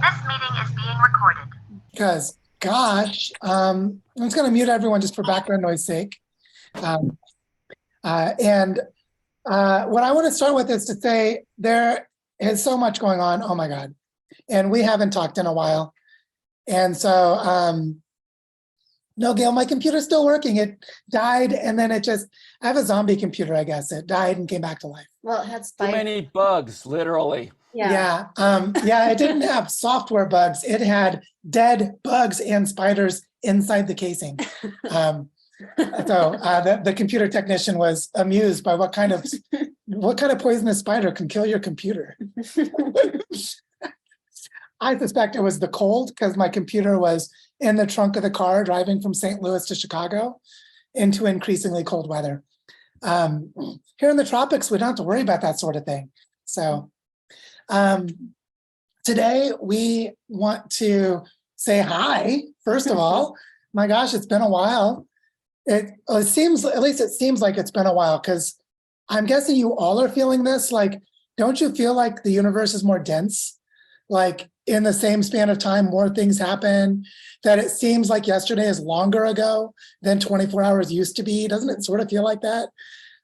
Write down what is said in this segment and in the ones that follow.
This meeting is being recorded. Because, gosh, I'm just going to mute everyone just for background noise sake. What I want to start with is to say there is so much going on. Oh my God. And we haven't talked in a while. And so, no, Gail, my computer's still working. It died and then I have a zombie computer, I guess. It died and came back to life. Well, it had Too spiders. many bugs, literally. Yeah. It didn't have software bugs. It had dead bugs and spiders inside the casing. The computer technician was amused by what kind of poisonous spider can kill your computer. I suspect it was the cold because my computer was in the trunk of the car driving from St. Louis to Chicago into increasingly cold weather. Here in the tropics, we don't have to worry about that sort of thing. So today we want to say hi, first of all. My gosh, it's been a while. It seems like it's been a while because I'm guessing you all are feeling this. Like, don't you feel like the universe is more dense? Like in the same span of time, more things happen, that it seems like yesterday is longer ago than 24 hours used to be. Doesn't it sort of feel like that?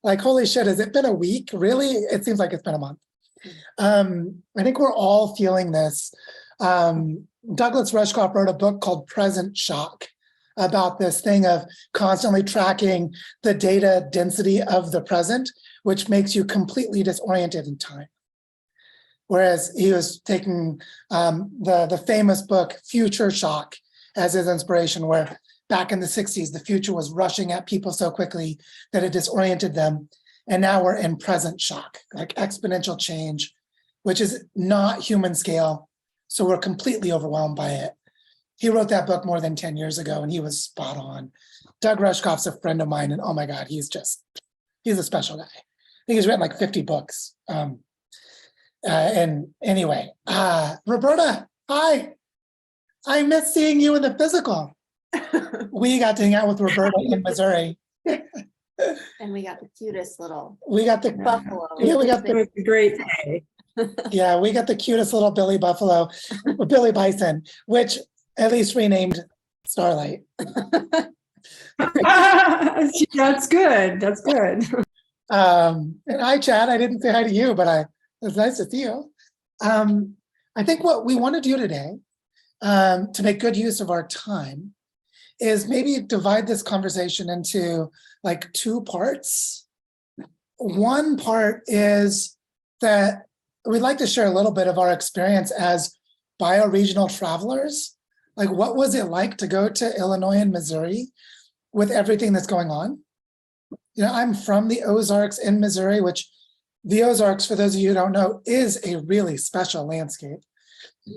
Like, holy shit, has it been a week? Really? It seems like it's been a month. I think we're all feeling this. Douglas Rushkoff wrote a book called Present Shock about this thing of constantly tracking the data density of the present, which makes you completely disoriented in time. Whereas he was taking the famous book Future Shock as his inspiration, where back in the 60s, the future was rushing at people so quickly that it disoriented them. And now we're in present shock, like exponential change, which is not human scale. So we're completely overwhelmed by it. He wrote that book more than 10 years ago and he was spot on. Doug Rushkoff's a friend of mine and oh my God, he's a special guy. I think he's written like 50 books. And anyway, Roberta, hi. I miss seeing you in the physical. We got to hang out with Roberta in Missouri. And we got the cutest little buffalo. Yeah, It was a great day. Yeah, we got the cutest little Billy Buffalo, or Billy Bison, which at least renamed Starlight. That's good. That's good. And hi, Chad. I didn't say hi to you, but it's nice to see you. I think what we want to do today, to make good use of our time, is maybe divide this conversation into like two parts. One part is that we'd like to share a little bit of our experience as bioregional travelers. Like, what was it like to go to Illinois and Missouri with everything that's going on? You know, I'm from the Ozarks in Missouri, which the Ozarks, for those of you who don't know, is a really special landscape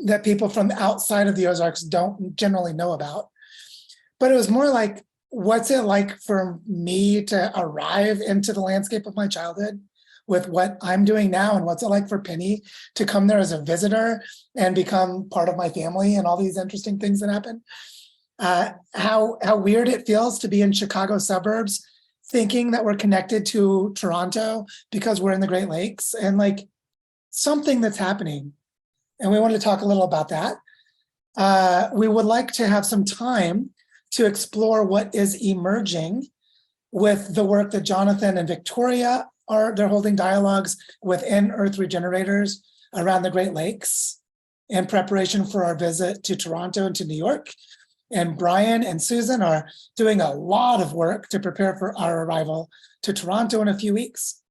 that people from outside of the Ozarks don't generally know about. But it was more like, what's it like for me to arrive into the landscape of my childhood with what I'm doing now? And what's it like for Penny to come there as a visitor and become part of my family and all these interesting things that happen? How weird it feels to be in Chicago suburbs, thinking that we're connected to Toronto because we're in the Great Lakes, and like something that's happening. And we wanted to talk a little about that. We would like to have some time to explore what is emerging with the work that Jonathan and Victoria they're holding dialogues within Earth Regenerators around the Great Lakes in preparation for our visit to Toronto and to New York. And Brian and Susan are doing a lot of work to prepare for our arrival to Toronto in a few weeks.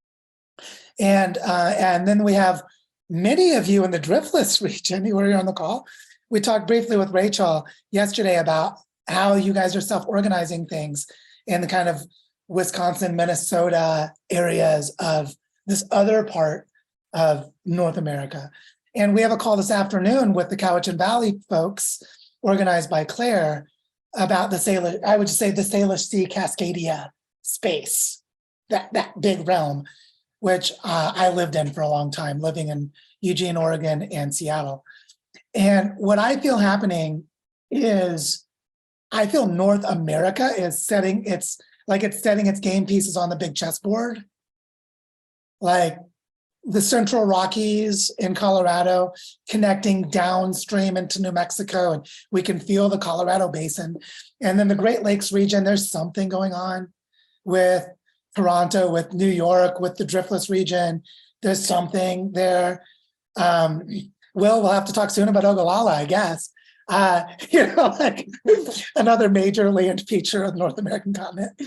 And then we have many of you in the Driftless region who are here on the call. We talked briefly with Rachel yesterday about how you guys are self-organizing things in the kind of Wisconsin, Minnesota areas of this other part of North America. And we have a call this afternoon with the Cowichan Valley folks, organized by Claire, about the Salish Sea Cascadia space, that big realm, which I lived in for a long time, living in Eugene, Oregon, and Seattle. And what I feel happening is, I feel North America is setting its game pieces on the big chessboard. Like, the Central Rockies in Colorado, connecting downstream into New Mexico, and we can feel the Colorado Basin. And then the Great Lakes region, there's something going on with Toronto, with New York, with the Driftless region. There's something there. We'll have to talk soon about Ogallala, I guess. Like another major land feature of the North American continent.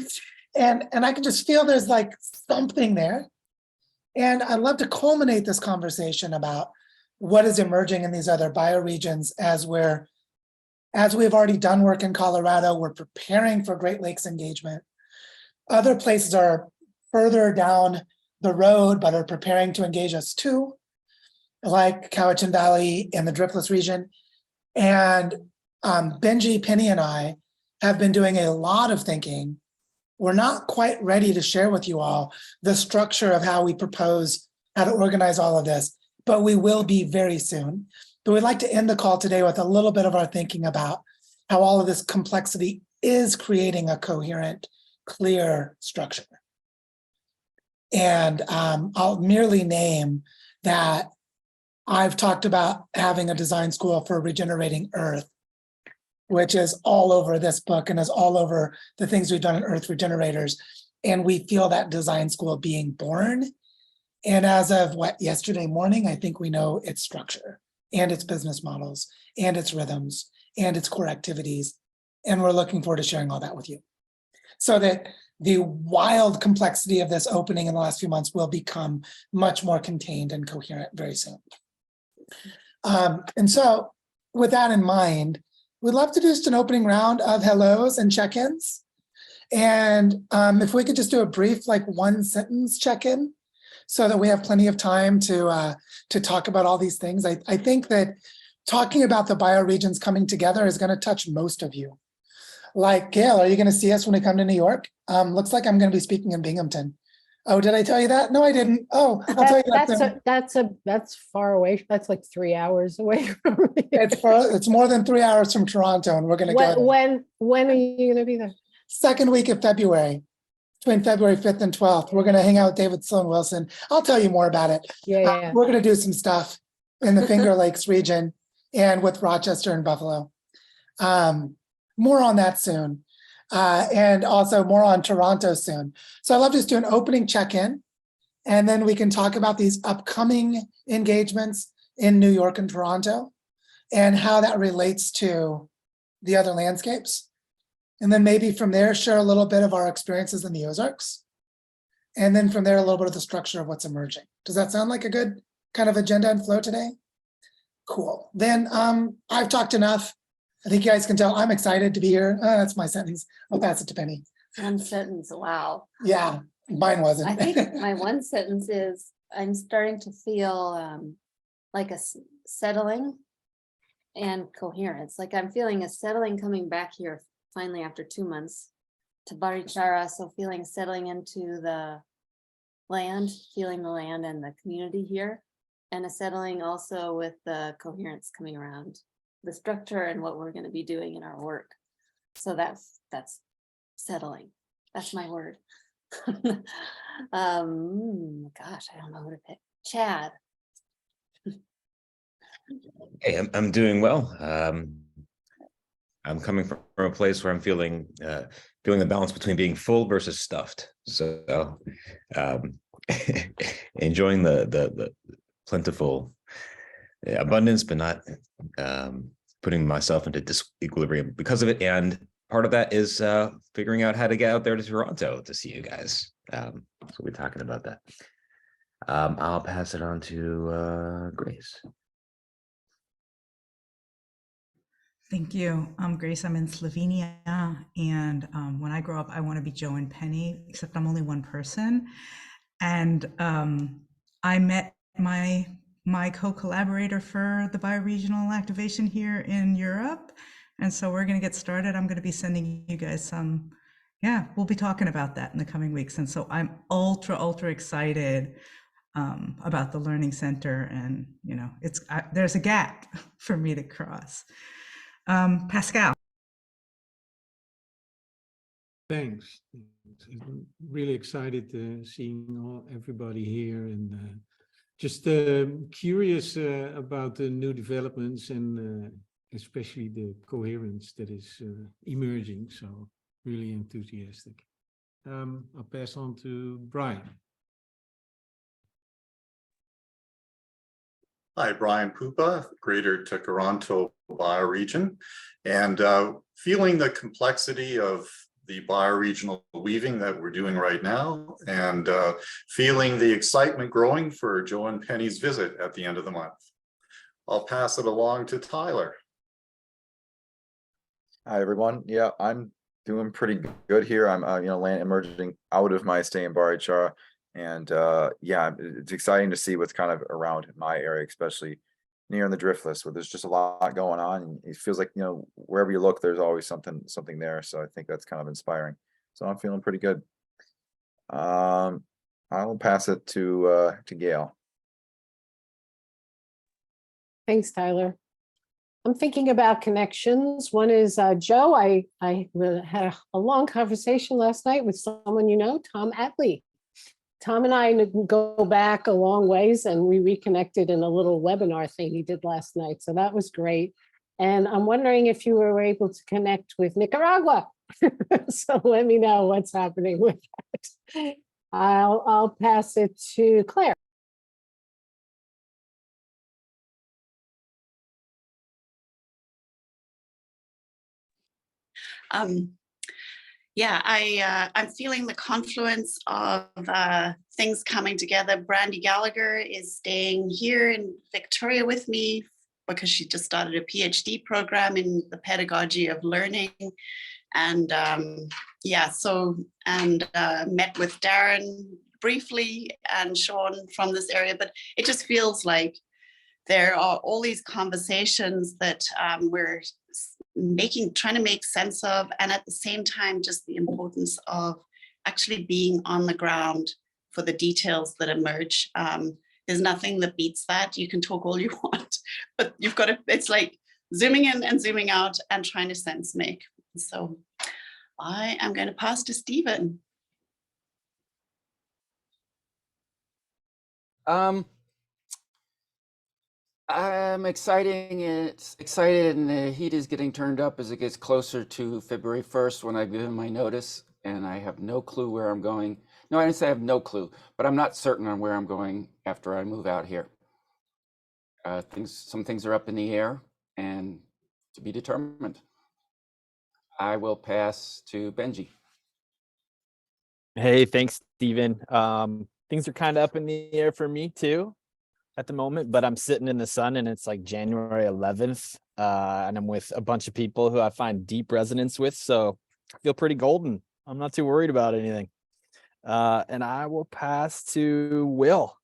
And I can just feel there's like something there. And I'd love to culminate this conversation about what is emerging in these other bioregions as we've already done work in Colorado, we're preparing for Great Lakes engagement. Other places are further down the road, but are preparing to engage us too, like Cowichan Valley and the Driftless region. And Benji, Penny, and I have been doing a lot of thinking. We're not quite ready to share with you all the structure of how we propose how to organize all of this, but we will be very soon. But we'd like to end the call today with a little bit of our thinking about how all of this complexity is creating a coherent, clear structure. And I'll merely name that I've talked about having a design school for regenerating Earth, which is all over this book and is all over the things we've done in Earth Regenerators. And we feel that design school being born. And as of yesterday morning, I think we know its structure and its business models and its rhythms and its core activities. And we're looking forward to sharing all that with you, so that the wild complexity of this opening in the last few months will become much more contained and coherent very soon. And so with that in mind, we'd love to do just an opening round of hellos and check-ins. And if we could just do a brief, like, one sentence check-in, so that we have plenty of time to talk about all these things. I think that talking about the bioregions coming together is going to touch most of you. Like, Gail, are you going to see us when we come to New York? Looks like I'm going to be speaking in Binghamton. Oh, did I tell you that? No, I didn't. Oh, I'll tell you that. That's far away. That's like 3 hours away from me. It's more than 3 hours from Toronto, and we're going to go there. When are you going to be there? Second week of February, between February 5th and 12th. We're going to hang out with David Sloan Wilson. I'll tell you more about it. Yeah. We're going to do some stuff in the Finger Lakes region and with Rochester and Buffalo. More on that soon. And also more on Toronto soon. So I'd love to just do an opening check-in, and then we can talk about these upcoming engagements in New York and Toronto and how that relates to the other landscapes. And then maybe from there, share a little bit of our experiences in the Ozarks. And then from there, a little bit of the structure of what's emerging. Does that sound like a good kind of agenda and flow today? Cool. Then I've talked enough. I think you guys can tell I'm excited to be here. That's my sentence. I'll pass it to Penny. One sentence, wow. Yeah, mine wasn't. I think my one sentence is I'm starting to feel like a settling and coherence. Like I'm feeling a settling coming back here finally after 2 months to Barichara. So feeling settling into the land, feeling the land and the community here, and a settling also with the coherence coming around the structure and what we're going to be doing in our work. So that's settling. That's my word. Gosh, I don't know who to pick. Chad. Hey, I'm doing well. I'm coming from a place where I'm feeling the balance between being full versus stuffed. So enjoying the plentiful abundance, but not putting myself into disequilibrium because of it. And part of that is figuring out how to get out there to Toronto to see you guys. So we'll be talking about that. I'll pass it on to Grace. Thank you. I'm Grace. I'm in Slovenia. And when I grow up, I want to be Joe and Penny, except I'm only one person. And I met my co-collaborator for the bioregional activation here in Europe. And so we're going to get started. I'm going to be sending you guys some, we'll be talking about that in the coming weeks. And so I'm ultra excited about the Learning Center. And, there's a gap for me to cross. Pascal. Thanks. I'm really excited seeing everybody here, and Just curious about the new developments and especially the coherence that is emerging. So really enthusiastic. I'll pass on to Brian. Hi, Brian Pupa, Greater Toronto Bioregion, and feeling the complexity of the bioregional weaving that we're doing right now, and feeling the excitement growing for Joe and Penny's visit at the end of the month. I'll pass it along to Tyler. Hi, everyone. Yeah, I'm doing pretty good here. I'm, emerging out of my stay in Barichara. And yeah, it's exciting to see what's kind of around my area, especially near in the Driftless, where there's just a lot going on. And it feels like, wherever you look, there's always something there. So I think that's kind of inspiring. So I'm feeling pretty good. I will pass it to Gail. Thanks, Tyler. I'm thinking about connections. One is Joe. I had a long conversation last night with someone Tom Atley. Tom and I go back a long ways, and we reconnected in a little webinar thing he did last night. So that was great. And I'm wondering if you were able to connect with Nicaragua. So let me know what's happening with that. I'll pass it to Claire. Yeah, I'm feeling the confluence of things coming together. Brandy Gallagher is staying here in Victoria with me because she just started a PhD program in the pedagogy of learning. And met with Darren briefly and Sean from this area, but it just feels like there are all these conversations that we're trying to make sense of, and at the same time just the importance of actually being on the ground for the details that emerge. There's nothing that beats that. You can talk all you want, but you've got to, it's like zooming in and zooming out and trying to sense make. So I am going to pass to Stephen. I'm excited and the heat is getting turned up as it gets closer to February 1st when I give him my notice, and I have no clue where I'm going. No, I didn't say I have no clue, but I'm not certain on where I'm going after I move out here. Some things are up in the air and to be determined. I will pass to Benji. Hey, thanks, Stephen. Things are kind of up in the air for me too at the moment, but I'm sitting in the sun and it's like January 11th, and I'm with a bunch of people who I find deep resonance with, so I feel pretty golden. I'm not too worried about anything. And I will pass to Will.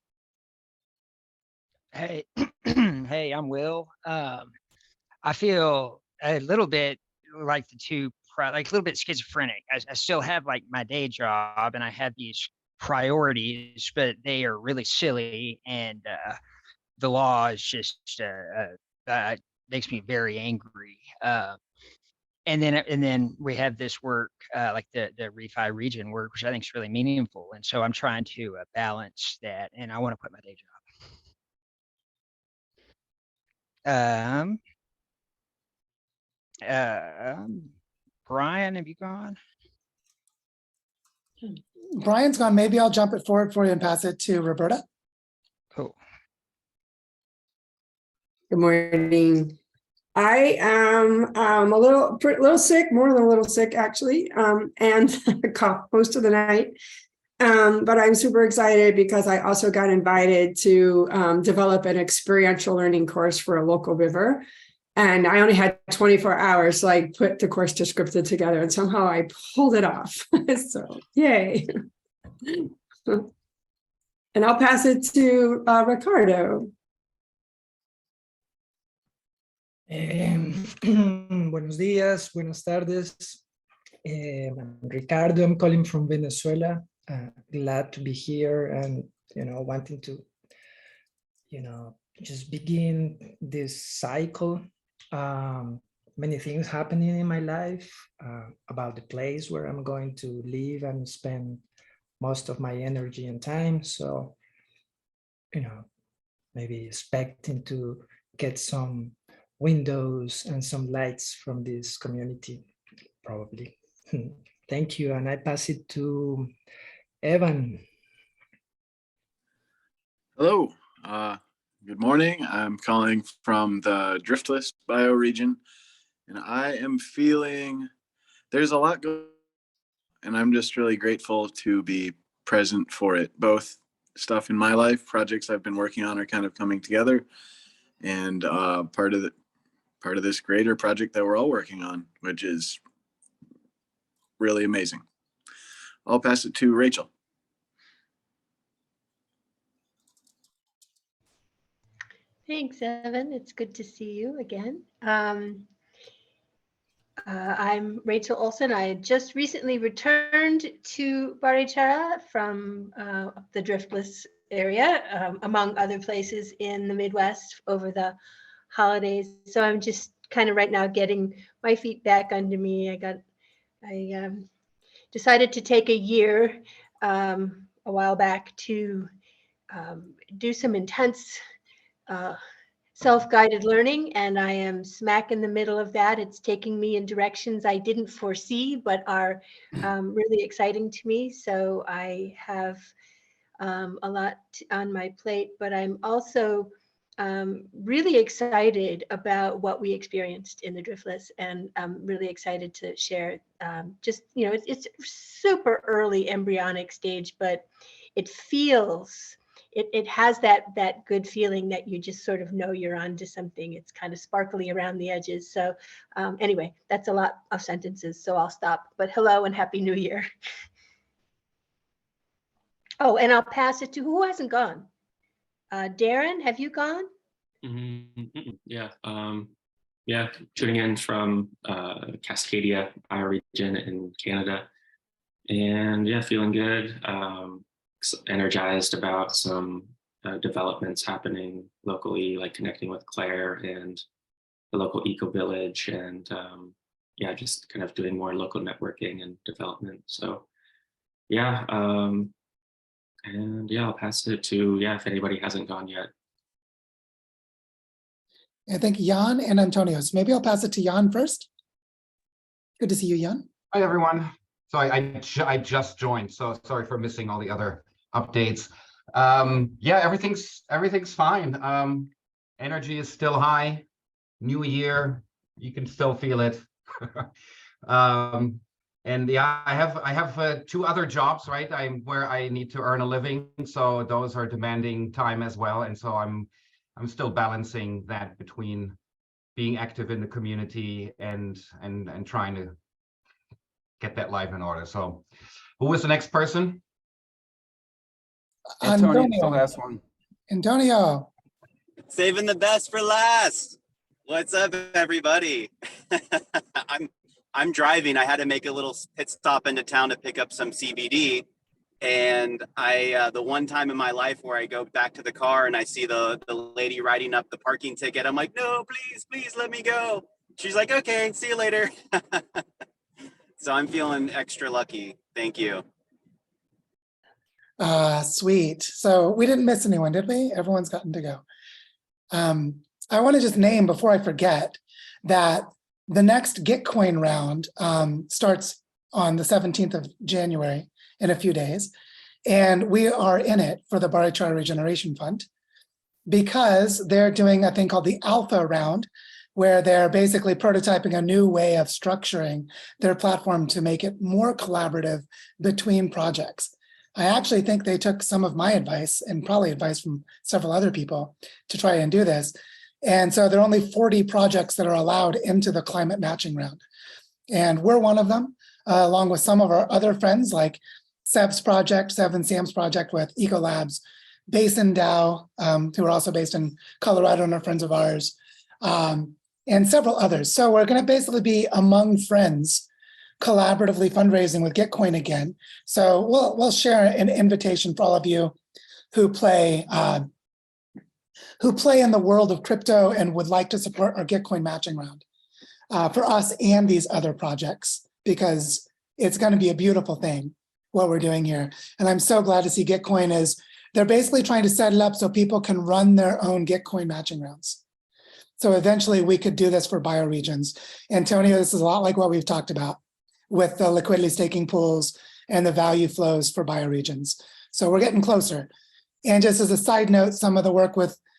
Hey, hey, I'm Will. I feel a little bit like like a little bit schizophrenic. I still have like my day job and I have these priorities, but they are really silly, and the law is just makes me very angry. And then we have this work, like the refi region work, which I think is really meaningful. And so I'm trying to balance that, and I want to quit my day job. Brian, have you gone? Brian's gone. Maybe I'll jump it forward for you and pass it to Roberta. Cool. Good morning. I am a little sick, more than a little sick actually, and cough most of the night. But I'm super excited because I also got invited to develop an experiential learning course for a local river. And I only had 24 hours, so I put the course descriptive together and somehow I pulled it off. So yay. And I'll pass it to Ricardo. Buenos días, buenas tardes. I'm Ricardo. I'm calling from Venezuela. Glad to be here and, wanting to, just begin this cycle. Many things happening in my life about the place where I'm going to live and spend most of my energy and time. So, maybe expecting to get some windows and some lights from this community, probably. Thank you, and I pass it to Evan. Hello, good morning. I'm calling from the Driftless bioregion, and I am feeling there's a lot going on, and I'm just really grateful to be present for it. Both stuff in my life, projects I've been working on are kind of coming together, and part of this greater project that we're all working on, which is really amazing. I'll pass it to Rachel. Thanks, Evan. It's good to see you again. I'm Rachel Olson. I just recently returned to Barichara from the Driftless area, among other places in the Midwest over the holidays. So I'm just kind of right now getting my feet back under me. I decided to take a year a while back to do some intense self-guided learning, and I am smack in the middle of that. It's taking me in directions I didn't foresee, but are really exciting to me. So I have a lot on my plate, but I'm also really excited about what we experienced in the Driftless, and I'm really excited to share. Just, you know, it's super early embryonic stage, but it feels, it has that good feeling that you just sort of know you're onto something. It's kind of sparkly around the edges. So anyway, that's a lot of sentences, so I'll stop. But hello and Happy New Year. Oh, and I'll pass it to who hasn't gone. Darren, have you gone? Yeah, yeah, tuning in from Cascadia bioregion in Canada, and yeah, feeling good. Energized about some developments happening locally, like connecting with Claire and the local eco village, and yeah, just kind of doing more local networking and development. So yeah, and yeah, I'll pass it to, yeah, if anybody hasn't gone yet. I think Jan and Antonio. So maybe I'll pass it to Jan first. Good to see you, Jan. Hi, everyone. So I just joined, so sorry for missing all the other updates. Yeah, everything's fine. Energy is still high. New year, you can still feel it. And yeah, I have 2 other jobs, right? Where I need to earn a living, so those are demanding time as well. And so I'm still balancing that between being active in the community and trying to get that life in order. So who was the next person? Antonio's the last one. Antonio. Saving the best for last. What's up, everybody? I'm driving. I had to make a little pit stop into town to pick up some CBD. And I the one time in my life where I go back to the car and I see the lady writing up the parking ticket, I'm like, no, please let me go. She's like, okay, see you later. So I'm feeling extra lucky. Thank you. Sweet. So we didn't miss anyone, did we? Everyone's gotten to go. I want to just name before I forget that the next Gitcoin round starts on the 17th of January in a few days. And we are in it for the Barichara Regeneration Fund because they're doing a thing called the Alpha round, where they're basically prototyping a new way of structuring their platform to make it more collaborative between projects. I actually think they took some of my advice and probably advice from several other people to try and do this. And so there are only 40 projects that are allowed into the climate matching round. And we're one of them, along with some of our other friends like Seb's project, Seb and Sam's project with Ecolabs, Basin DAO, who are also based in Colorado and are friends of ours, and several others. So we're going to basically be among friends, collaboratively fundraising with Gitcoin again. So we'll share an invitation for all of you who play in the world of crypto and would like to support our Gitcoin matching round for us and these other projects, because it's going to be a beautiful thing what we're doing here. And I'm so glad to see Gitcoin is they're basically trying to set it up so people can run their own Gitcoin matching rounds. So eventually we could do this for bioregions. Antonio, this is a lot like what we've talked about with the liquidity staking pools and the value flows for bioregions. So we're getting closer. And just as a side note, some of the work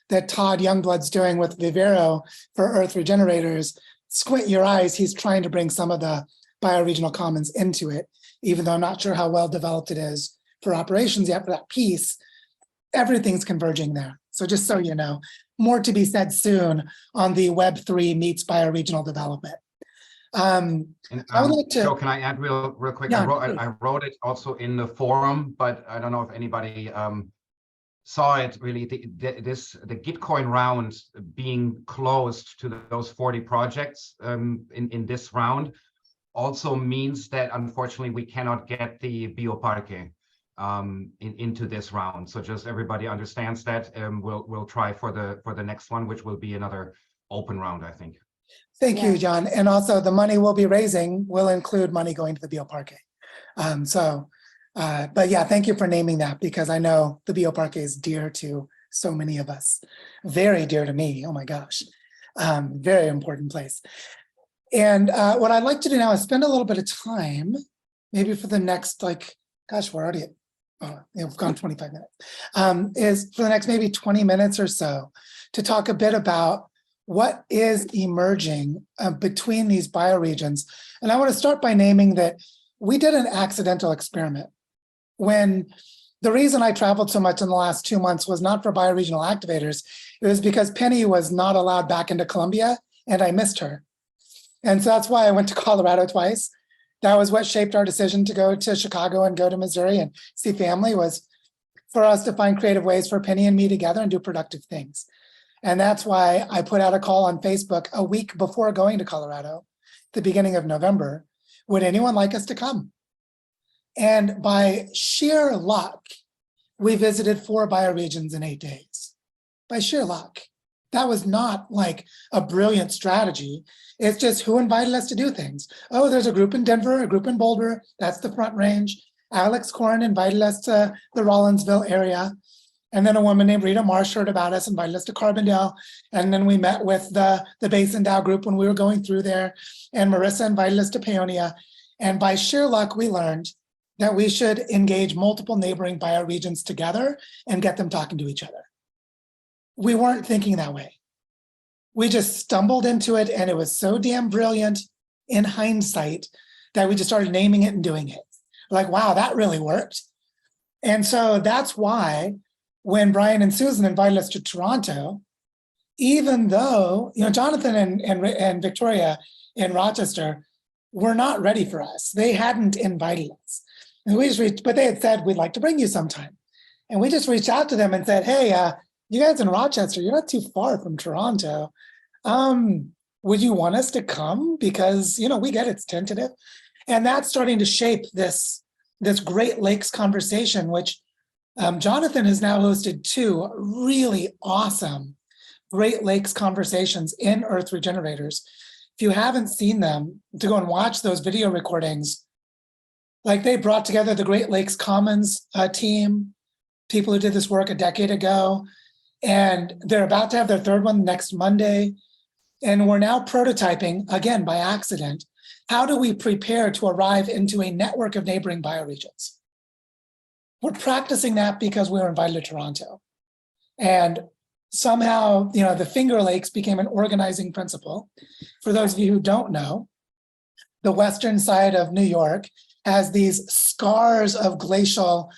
that Todd Youngblood's doing with Vivero for Earth Regenerators, squint your eyes, he's trying to bring some of the bioregional commons into it, even though I'm not sure how well developed it is for operations yet for that piece. Everything's converging there. So just so you know, more to be said soon on the Web3 meets bioregional development. I would like to. So can I add real quick? Yeah, I wrote it also in the forum, but I don't know if anybody saw it really. The Gitcoin round being closed to those 40 projects in this round also means that unfortunately we cannot get the Bioparque into this round. So just everybody understands that. We'll try for the next one, which will be another open round, I think. Thank you, John. And also the money we'll be raising will include money going to the Bioparque. But yeah, thank you for naming that, because I know the Bioparque is dear to so many of us. Very dear to me, oh my gosh. Very important place. And what I'd like to do now is spend a little bit of time, maybe for the next, gosh, we're already at, we've gone 25 minutes, is for the next maybe 20 minutes or so to talk a bit about what is emerging between these bioregions. And I want to start by naming that we did an accidental experiment. When the reason I traveled so much in the last 2 months was not for bioregional activators, it was because Penny was not allowed back into Colombia and I missed her. And so that's why I went to Colorado twice. That was what shaped our decision to go to Chicago and go to Missouri and see family, was for us to find creative ways for Penny and me together and do productive things. And that's why I put out a call on Facebook a week before going to Colorado, the beginning of November. Would anyone like us to come? And by sheer luck, we visited 4 bioregions in 8 days. By sheer luck. That was not like a brilliant strategy. It's just who invited us to do things. Oh, there's a group in Denver, a group in Boulder. That's the Front Range. Alex Corrin invited us to the Rollinsville area. And then a woman named Rita Marsh heard about us, invited us to Carbondale. And then we met with the Basin Dow group when we were going through there. And Marissa invited us to Paonia. And by sheer luck, we learned that we should engage multiple neighboring bioregions together and get them talking to each other. We weren't thinking that way. We just stumbled into it, and it was so damn brilliant in hindsight that we just started naming it and doing it. Like, wow, that really worked. And so that's why when Brian and Susan invited us to Toronto, even though, Jonathan and Victoria in Rochester were not ready for us. They hadn't invited us. And we just reached, but they had said, we'd like to bring you sometime. And we just reached out to them and said, hey, you guys in Rochester, you're not too far from Toronto. Would you want us to come? Because, we get it's tentative. And that's starting to shape this Great Lakes conversation, which Jonathan has now hosted 2 really awesome Great Lakes conversations in Earth Regenerators. If you haven't seen them, to go and watch those video recordings, like they brought together the Great Lakes Commons team, people who did this work a decade ago, and they're about to have their 3rd one next Monday. And we're now prototyping, again, by accident, how do we prepare to arrive into a network of neighboring bioregions? We're practicing that because we were invited to Toronto. And somehow, the Finger Lakes became an organizing principle. For those of you who don't know, the western side of New York has these scars of glacial,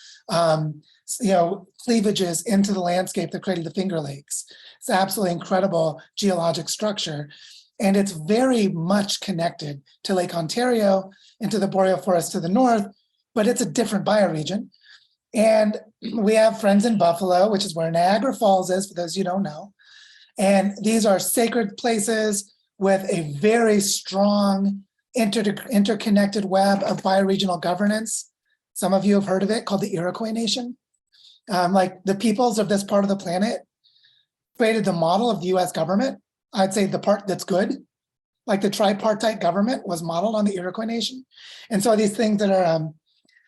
cleavages into the landscape that created the Finger Lakes. It's absolutely incredible geologic structure. And it's very much connected to Lake Ontario and to the boreal forest to the north, but it's a different bioregion. And we have friends in Buffalo, which is where Niagara Falls is, for those you don't know. And these are sacred places with a very strong interconnected web of bioregional governance. Some of you have heard of it, called the Iroquois Nation. Like the peoples of this part of the planet created the model of the US government. I'd say the part that's good, like the tripartite government was modeled on the Iroquois Nation. And so these things that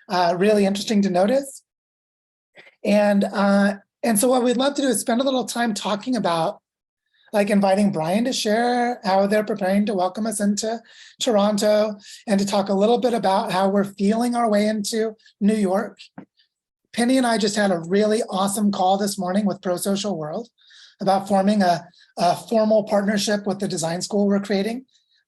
are really interesting to notice. And so what we'd love to do is spend a little time talking about, like inviting Brian to share how they're preparing to welcome us into Toronto, and to talk a little bit about how we're feeling our way into New York. Penny and I just had a really awesome call this morning with Pro Social World about forming a formal partnership with the design school we're creating.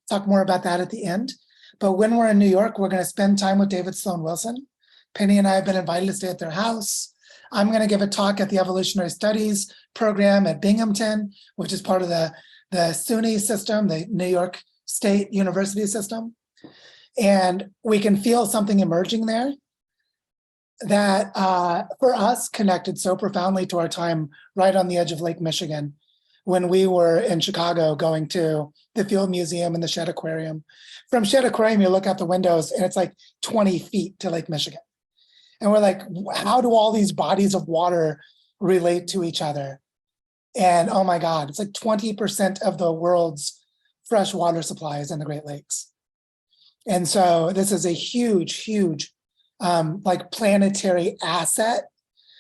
Talk more about that at the end. But when we're in New York, we're going to spend time with David Sloan Wilson. Penny and I have been invited to stay at their house. I'm going to give a talk at the Evolutionary Studies program at Binghamton, which is part of the SUNY system, the New York State University system. And we can feel something emerging there that for us connected so profoundly to our time right on the edge of Lake Michigan when we were in Chicago going to the Field Museum and the Shedd Aquarium. From Shedd Aquarium, you look out the windows and it's like 20 feet to Lake Michigan. And we're like, how do all these bodies of water relate to each other? And oh my God, it's like 20% of the world's fresh water supply is in the Great Lakes. And so this is a huge, huge like planetary asset.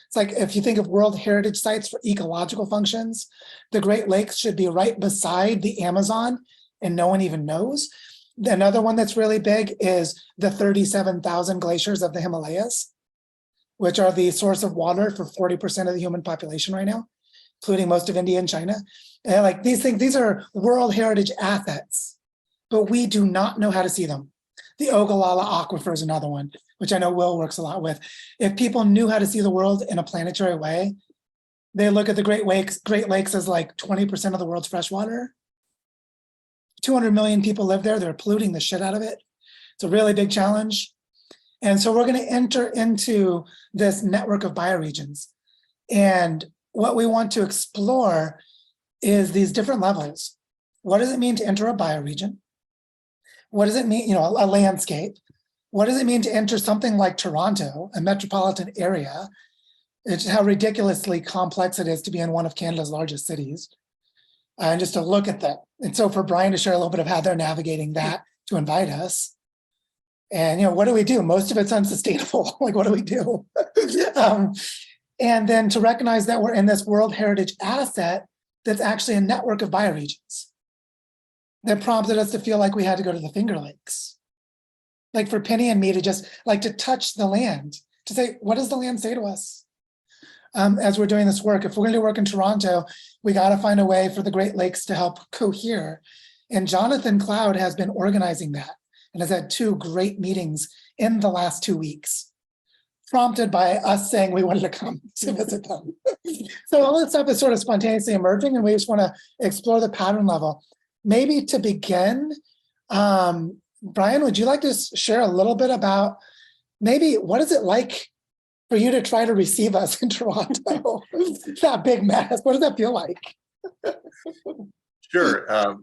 It's like if you think of World Heritage Sites for ecological functions, the Great Lakes should be right beside the Amazon and no one even knows. Another one that's really big is the 37,000 glaciers of the Himalayas, which are the source of water for 40% of the human population right now, including most of India and China. And like these things, these are World Heritage assets, but we do not know how to see them. The Ogallala Aquifer is another one, which I know Will works a lot with. If people knew how to see the world in a planetary way, they look at the Great Lakes as like 20% of the world's fresh water. 200 million people live there. They're polluting the shit out of it. It's a really big challenge. And so we're going to enter into this network of bioregions. And what we want to explore is these different levels. What does it mean to enter a bioregion? What does it mean, a landscape? What does it mean to enter something like Toronto, a metropolitan area? It's how ridiculously complex it is to be in one of Canada's largest cities. And just to look at that. And so for Brian to share a little bit of how they're navigating that to invite us. And, what do we do? Most of it's unsustainable. Like, what do we do? And then to recognize that we're in this World Heritage asset that's actually a network of bioregions that prompted us to feel like we had to go to the Finger Lakes. Like for Penny and me to just like to touch the land, to say, what does the land say to us? As we're doing this work, if we're going to work in Toronto, we got to find a way for the Great Lakes to help cohere. And Jonathan Cloud has been organizing that and has had 2 great meetings in the last 2 weeks, prompted by us saying we wanted to come to visit them. So all this stuff is sort of spontaneously emerging, and we just want to explore the pattern level. Maybe to begin, Brian, would you like to share a little bit about maybe what is it like for you to try to receive us in Toronto? That big mess. What does that feel like? Sure.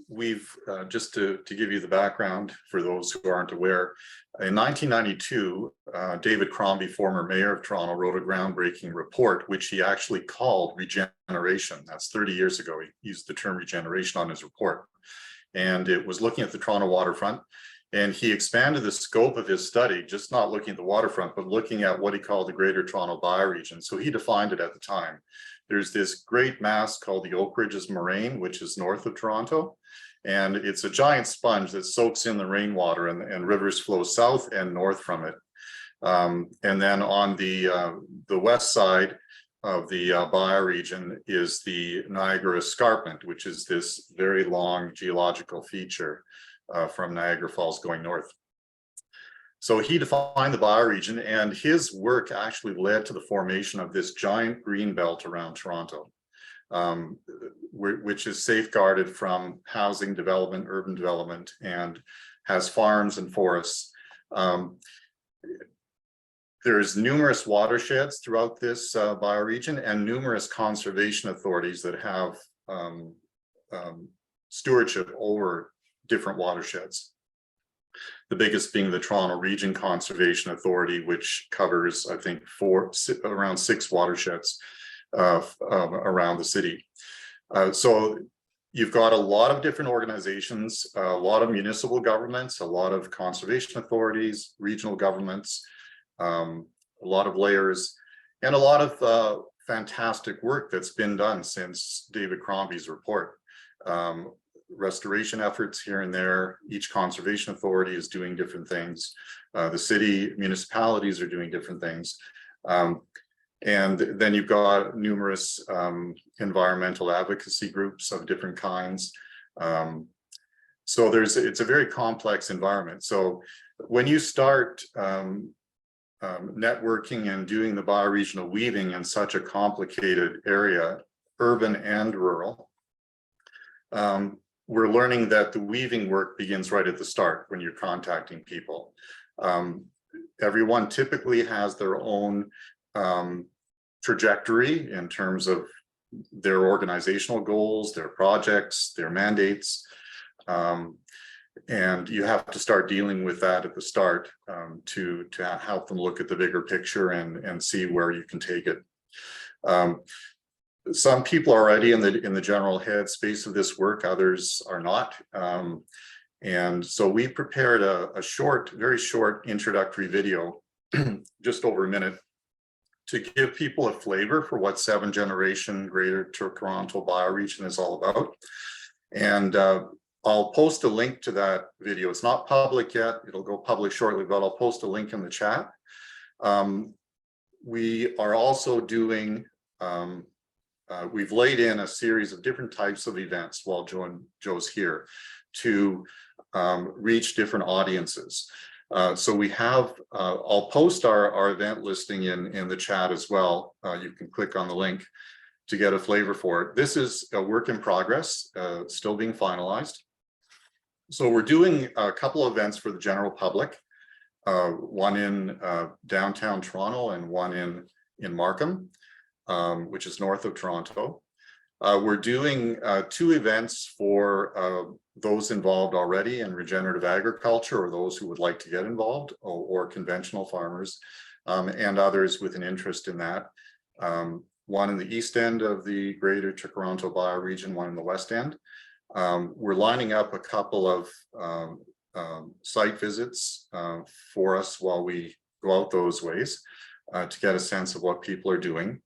We've just to give you the background for those who aren't aware, in 1992, David Crombie, former mayor of Toronto, wrote a groundbreaking report, which he actually called regeneration. That's 30 years ago. He used the term regeneration on his report. And it was looking at the Toronto waterfront. And he expanded the scope of his study, just not looking at the waterfront, but looking at what he called the Greater Toronto Bioregion. So he defined it at the time. There's this great mass called the Oak Ridges Moraine, which is north of Toronto. And it's a giant sponge that soaks in the rainwater, and rivers flow south and north from it. And then on the west side of the bioregion is the Niagara Escarpment, which is this very long geological feature from Niagara Falls going north. So he defined the bioregion, and his work actually led to the formation of this giant green belt around Toronto, which is safeguarded from housing development, urban development, and has farms and forests. There's numerous watersheds throughout this bioregion, and numerous conservation authorities that have stewardship over different watersheds. The biggest being the Toronto Region Conservation Authority, which covers, I think, around 6 watersheds around the city. So you've got a lot of different organizations, a lot of municipal governments, a lot of conservation authorities, regional governments, a lot of layers, and a lot of fantastic work that's been done since David Crombie's report. Restoration efforts here and there. Each conservation authority is doing different things. The city municipalities are doing different things. And then you've got numerous environmental advocacy groups of different kinds. So it's a very complex environment. So when you start networking and doing the bioregional weaving in such a complicated area, urban and rural, we're learning that the weaving work begins right at the start when you're contacting people. Everyone typically has their own trajectory in terms of their organizational goals, their projects, their mandates. And you have to start dealing with that at the start to help them look at the bigger picture and see where you can take it. Some people are already in the general headspace of this work, others are not. And so we prepared a very short introductory video, just over a minute, to give people a flavor for what 7th generation Greater Toronto Bioregion is all about. And I'll post a link to that video. It's not public yet. It'll go public shortly, but I'll post a link in the chat. We are also doing, we've laid in a series of different types of events while Joe's here to reach different audiences. So we have, I'll post our event listing in the chat as well. You can click on the link to get a flavor for it. This is a work in progress, still being finalized. So we're doing a couple of events for the general public, one in downtown Toronto and one in Markham, which is north of Toronto. We're doing 2 events for those involved already in regenerative agriculture, or those who would like to get involved, or conventional farmers, and others with an interest in that. One in the east end of the Greater Toronto Bioregion, one in the west end. We're lining up a couple of site visits for us while we go out those ways to get a sense of what people are doing.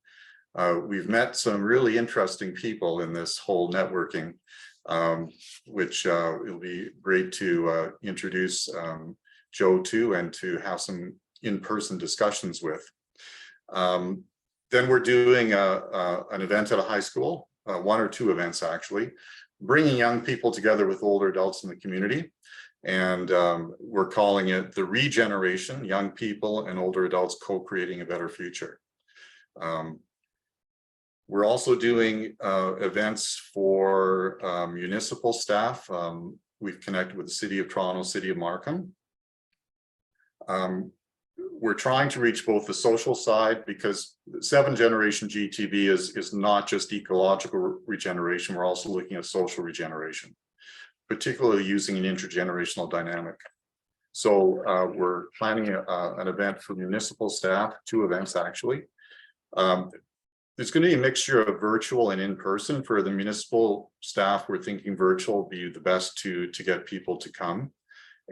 We've met some really interesting people in this whole networking, which it'll be great to introduce Joe to and to have some in-person discussions with. Then we're doing an event at a high school, 1 or 2 events actually, bringing young people together with older adults in the community. And we're calling it the Regeneration, Young People and Older Adults Co-Creating a Better Future. We're also doing events for municipal staff. We've connected with the City of Toronto, City of Markham. We're trying to reach both the social side, because 7th generation GTB is not just ecological regeneration, we're also looking at social regeneration, particularly using an intergenerational dynamic. So we're planning an event for municipal staff, 2 events actually. There's going to be a mixture of virtual and in-person. For the municipal staff, we're thinking virtual will be the best to get people to come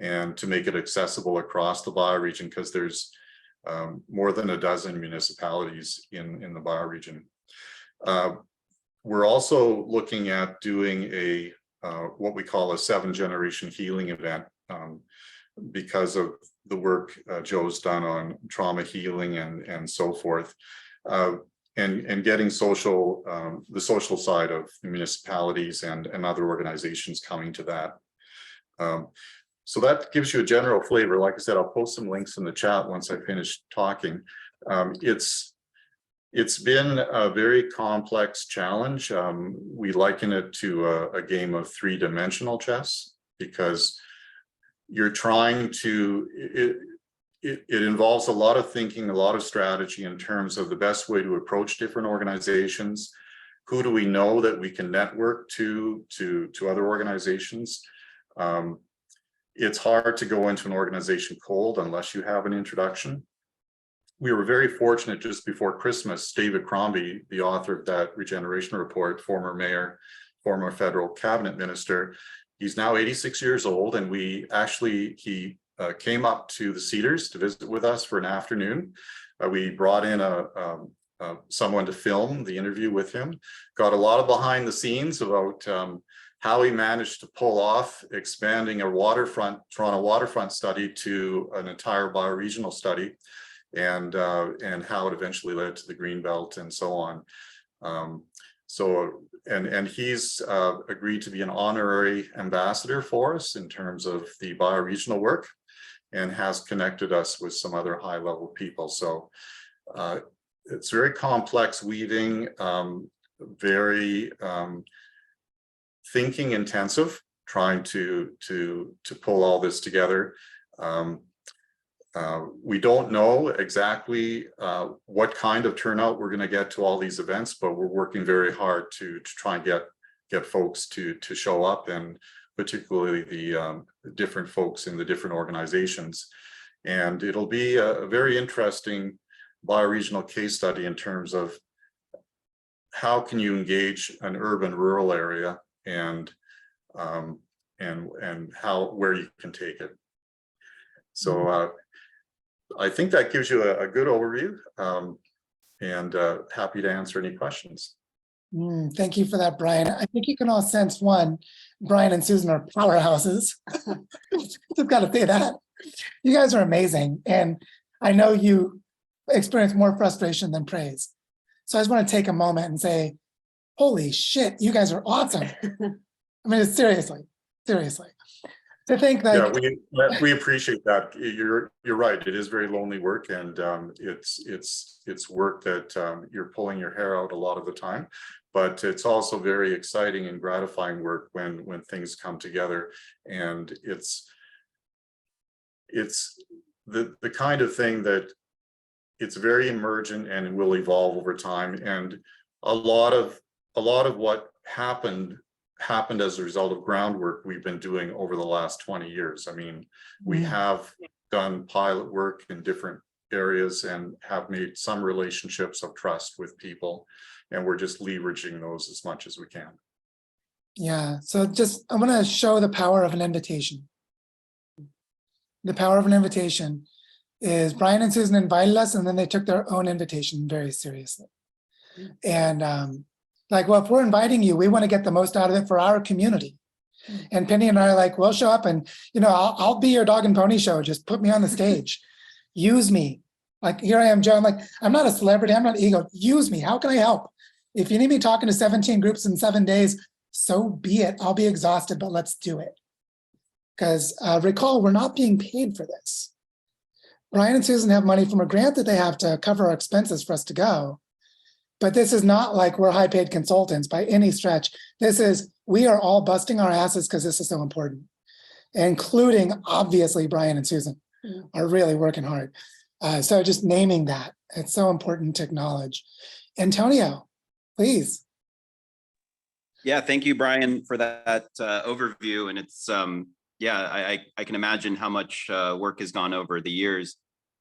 and to make it accessible across the bioregion, because there's more than a dozen municipalities in the bioregion. We're also looking at doing a what we call a 7th generation healing event, because of the work Joe's done on trauma healing and so forth. And getting social, the social side of the municipalities and other organizations coming to that. So that gives you a general flavor. Like I said, I'll post some links in the chat once I finish talking. It's been a very complex challenge. We liken it to a game of 3-dimensional chess, because you're trying to, it involves a lot of thinking, a lot of strategy in terms of the best way to approach different organizations. Who do we know that we can network to other organizations? It's hard to go into an organization cold unless you have an introduction. We were very fortunate just before Christmas, David Crombie, the author of that regeneration report, former mayor, former federal cabinet minister, he's now 86 years old, and he came up to the Cedars to visit with us for an afternoon. We brought in someone to film the interview with him, got a lot of behind the scenes about how he managed to pull off expanding a Toronto waterfront study to an entire bioregional study, and how it eventually led to the Greenbelt and so on. And he's agreed to be an honorary ambassador for us in terms of the bioregional work, and has connected us with some other high-level people. So it's very complex weaving, very thinking intensive, trying to pull all this together. We don't know exactly what kind of turnout we're going to get to all these events, but we're working very hard to try and get folks to show up, and particularly the different folks in the different organizations. And it'll be a very interesting bioregional case study in terms of how can you engage an urban-rural area, and where you can take it. So I think that gives you a good overview, and happy to answer any questions. Thank you for that, Brian. I think you can all sense, one, Brian and Susan are powerhouses. Just got to say that. You guys are amazing. And I know you experience more frustration than praise. So I just want to take a moment and say, holy shit, you guys are awesome. I mean, seriously. To think that. Yeah, we appreciate that. You're right. It is very lonely work, and it's work that you're pulling your hair out a lot of the time. But it's also very exciting and gratifying work when things come together, and it's the kind of thing that it's very emergent and will evolve over time. And a lot of what happened as a result of groundwork we've been doing over the last 20 years. I mean, we have done pilot work in different areas and have made some relationships of trust with people, and we're just leveraging those as much as we can. Yeah, so I'm going to show the power of an invitation. The power of an invitation is Brian and Susan invited us, and then they took their own invitation very seriously. And like, well, if we're inviting you, we want to get the most out of it for our community. And Penny and I are like, we'll show up, and I'll be your dog and pony show. Just put me on the stage, use me. Like, here I am, Joe. I'm like, I'm not a celebrity. I'm not ego. Use me. How can I help? If you need me talking to 17 groups in 7 days, so be it. I'll be exhausted, but let's do it. Because recall, we're not being paid for this. Brian and Susan have money from a grant that they have to cover our expenses for us to go. But this is not like we're high paid consultants by any stretch. This is, we are all busting our asses because this is so important, including obviously Brian and Susan are really working hard. So just naming that, it's so important to acknowledge. Antonio, please. Yeah, thank you, Brian, for that overview. And it's, yeah, I can imagine how much work has gone over the years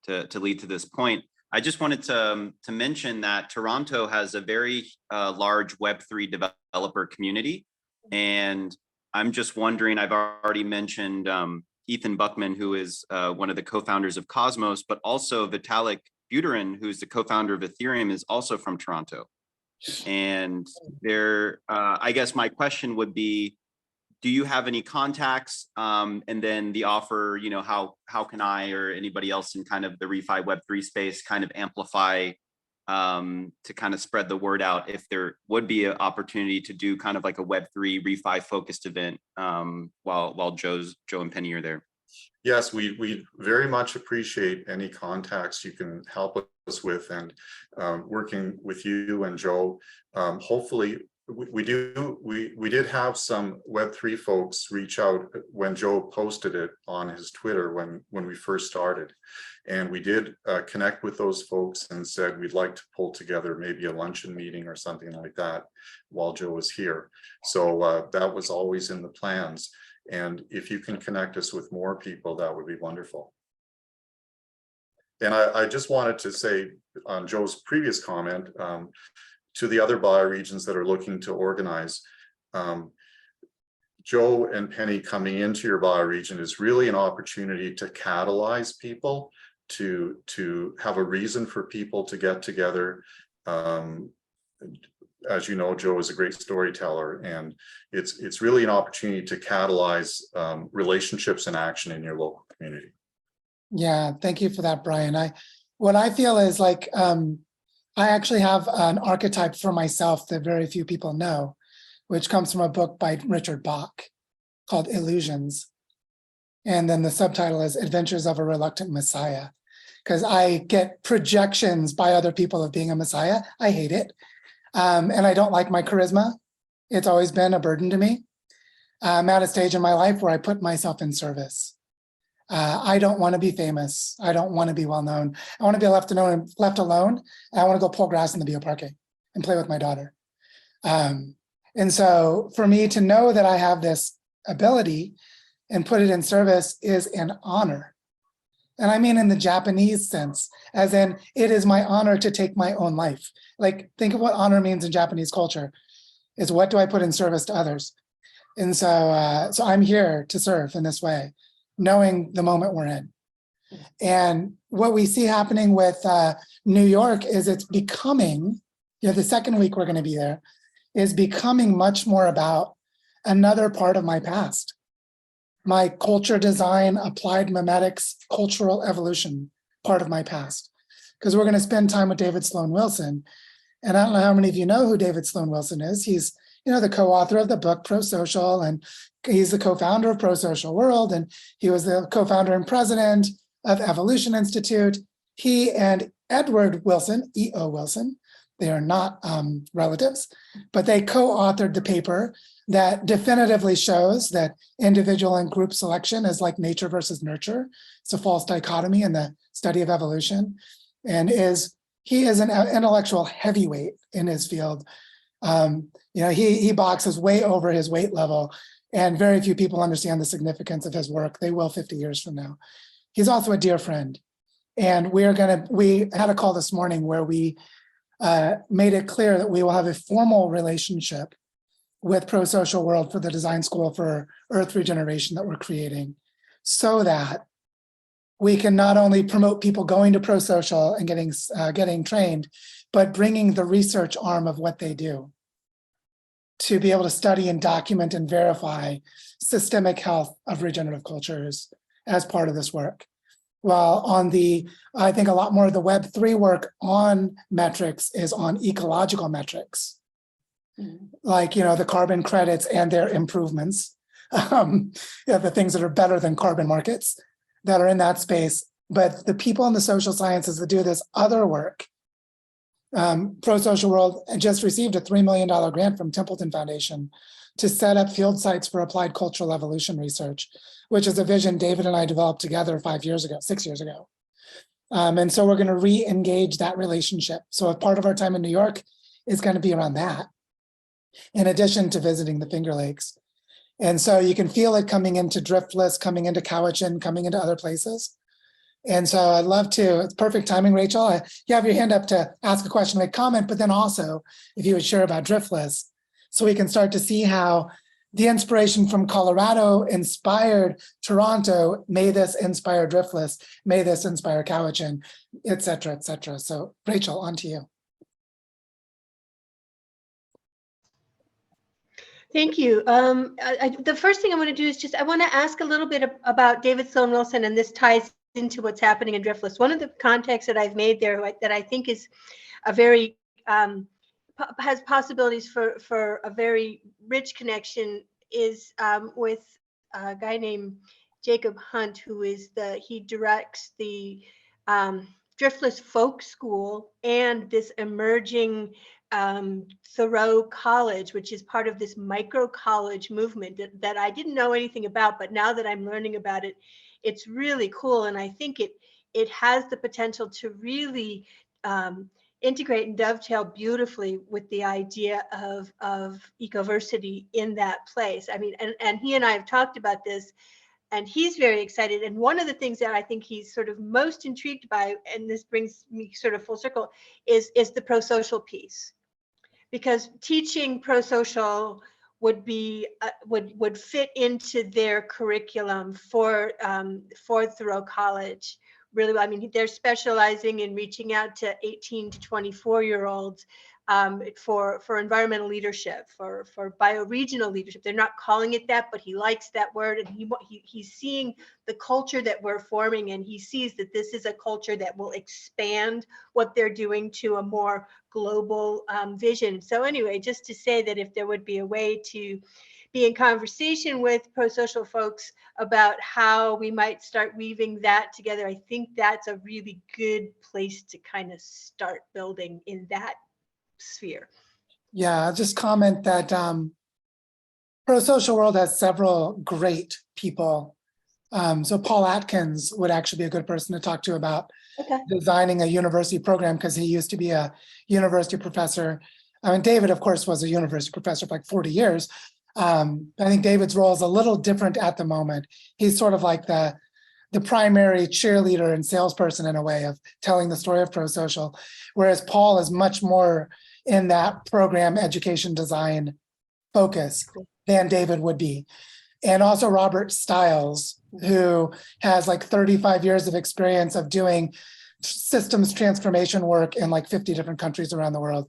to lead to this point. I just wanted to mention that Toronto has a very large Web3 developer community. And I'm just wondering, I've already mentioned Ethan Buckman, who is one of the co-founders of Cosmos, but also Vitalik Buterin, who's the co-founder of Ethereum, is also from Toronto. And there, I guess my question would be, do you have any contacts? And then the offer, how can I or anybody else in kind of the refi Web3 space kind of amplify to kind of spread the word out if there would be an opportunity to do kind of like a Web3 refi focused event while Joe and Penny are there? Yes, we very much appreciate any contacts you can help us with, and working with you and Joe. Hopefully, we did have some Web3 folks reach out when Joe posted it on his Twitter when we first started, and we did connect with those folks and said we'd like to pull together maybe a luncheon meeting or something like that while Joe was here. So that was always in the plans. And if you can connect us with more people, that would be wonderful. And I just wanted to say on Joe's previous comment, to the other bioregions that are looking to organize, Joe and Penny coming into your bioregion is really an opportunity to catalyze people to have a reason for people to get together. As you know, Joe is a great storyteller, and it's really an opportunity to catalyze relationships and action in your local community. Yeah, thank you for that, Brian. What I feel is like I actually have an archetype for myself that very few people know, which comes from a book by Richard Bach called Illusions. And then the subtitle is Adventures of a Reluctant Messiah, because I get projections by other people of being a Messiah. I hate it. And I don't like my charisma. It's always been a burden to me. I'm at a stage in my life where I put myself in service. I don't want to be famous. I don't want to be well known. I want to be left alone. And I want to go pull grass in the bioparque and play with my daughter. And so for me to know that I have this ability and put it in service is an honor. And I mean in the Japanese sense, as in it is my honor to take my own life. Like, think of what honor means in Japanese culture, is what do I put in service to others? And so, so I'm here to serve in this way, knowing the moment we're in. And what we see happening with New York is it's becoming, the second week we're going to be there, is becoming much more about another part of my past. My culture design, applied memetics, cultural evolution part of my past. Because we're going to spend time with David Sloan Wilson. And I don't know how many of you know who David Sloan Wilson is. He's, the co-author of the book Pro-Social, and he's the co-founder of Pro-Social World, and he was the co-founder and president of Evolution Institute. He and Edward Wilson, E.O. Wilson, they are not relatives, but they co-authored the paper that definitively shows that individual and group selection is like nature versus nurture. It's a false dichotomy in the study of evolution, and he is an intellectual heavyweight in his field. He boxes way over his weight level, and very few people understand the significance of his work. They will 50 years from now. He's also a dear friend, and we had a call this morning where we made it clear that we will have a formal relationship with Pro-Social World for the design school for Earth regeneration that we're creating, so that we can not only promote people going to Pro-Social and getting trained, but bringing the research arm of what they do to be able to study and document and verify systemic health of regenerative cultures as part of this work. While I think a lot more of the Web3 work on metrics is on ecological metrics, like, the carbon credits and their improvements, the things that are better than carbon markets that are in that space. But the people in the social sciences that do this other work, Pro-Social World just received a $3 million grant from Templeton Foundation to set up field sites for applied cultural evolution research, which is a vision David and I developed together 6 years ago. And so we're going to re-engage that relationship. So a part of our time in New York is going to be around that, in addition to visiting the Finger Lakes. And so you can feel it coming into Driftless, coming into Cowichan, coming into other places. And so I'd love to, it's perfect timing, Rachel. You have your hand up to ask a question, make comment, but then also if you would share about Driftless, so we can start to see how the inspiration from Colorado inspired Toronto. May this inspire Driftless, may this inspire Cowichan, et cetera, et cetera. So Rachel, on to you. Thank you. The first thing I want to do is I want to ask a little bit about David Sloan Wilson, and this ties into what's happening in Driftless. One of the contacts that I've made there that I think is a very has possibilities for a very rich connection is with a guy named Jacob Hunt, he directs the Driftless Folk School and this emerging Thoreau College, which is part of this micro college movement that I didn't know anything about, but now that I'm learning about it, it's really cool. And I think it has the potential to really integrate and dovetail beautifully with the idea of ecoversity in that place. I mean, and he and I have talked about this, and he's very excited. And one of the things that I think he's sort of most intrigued by, and this brings me sort of full circle, is the pro-social piece. Because teaching pro-social would be would fit into their curriculum for Thoreau College really well. I mean, they're specializing in reaching out to 18 to 24-year-olds for environmental leadership, for bioregional leadership. They're not calling it that, but he likes that word, and he's seeing the culture that we're forming, and he sees that this is a culture that will expand what they're doing to a more global vision. So anyway, just to say that if there would be a way to be in conversation with pro-social folks about how we might start weaving that together, I think that's a really good place to kind of start building in that sphere. Yeah, I'll just comment that Pro-Social World has several great people. So Paul Atkins would actually be a good person to talk to about designing a university program, because he used to be a university professor. I mean, David, of course, was a university professor for like 40 years. I think David's role is a little different at the moment. He's sort of like the primary cheerleader and salesperson in a way of telling the story of pro-social, whereas Paul is much more in that program education design focus than David would be. And also Robert Stiles, who has like 35 years of experience of doing systems transformation work in like 50 different countries around the world.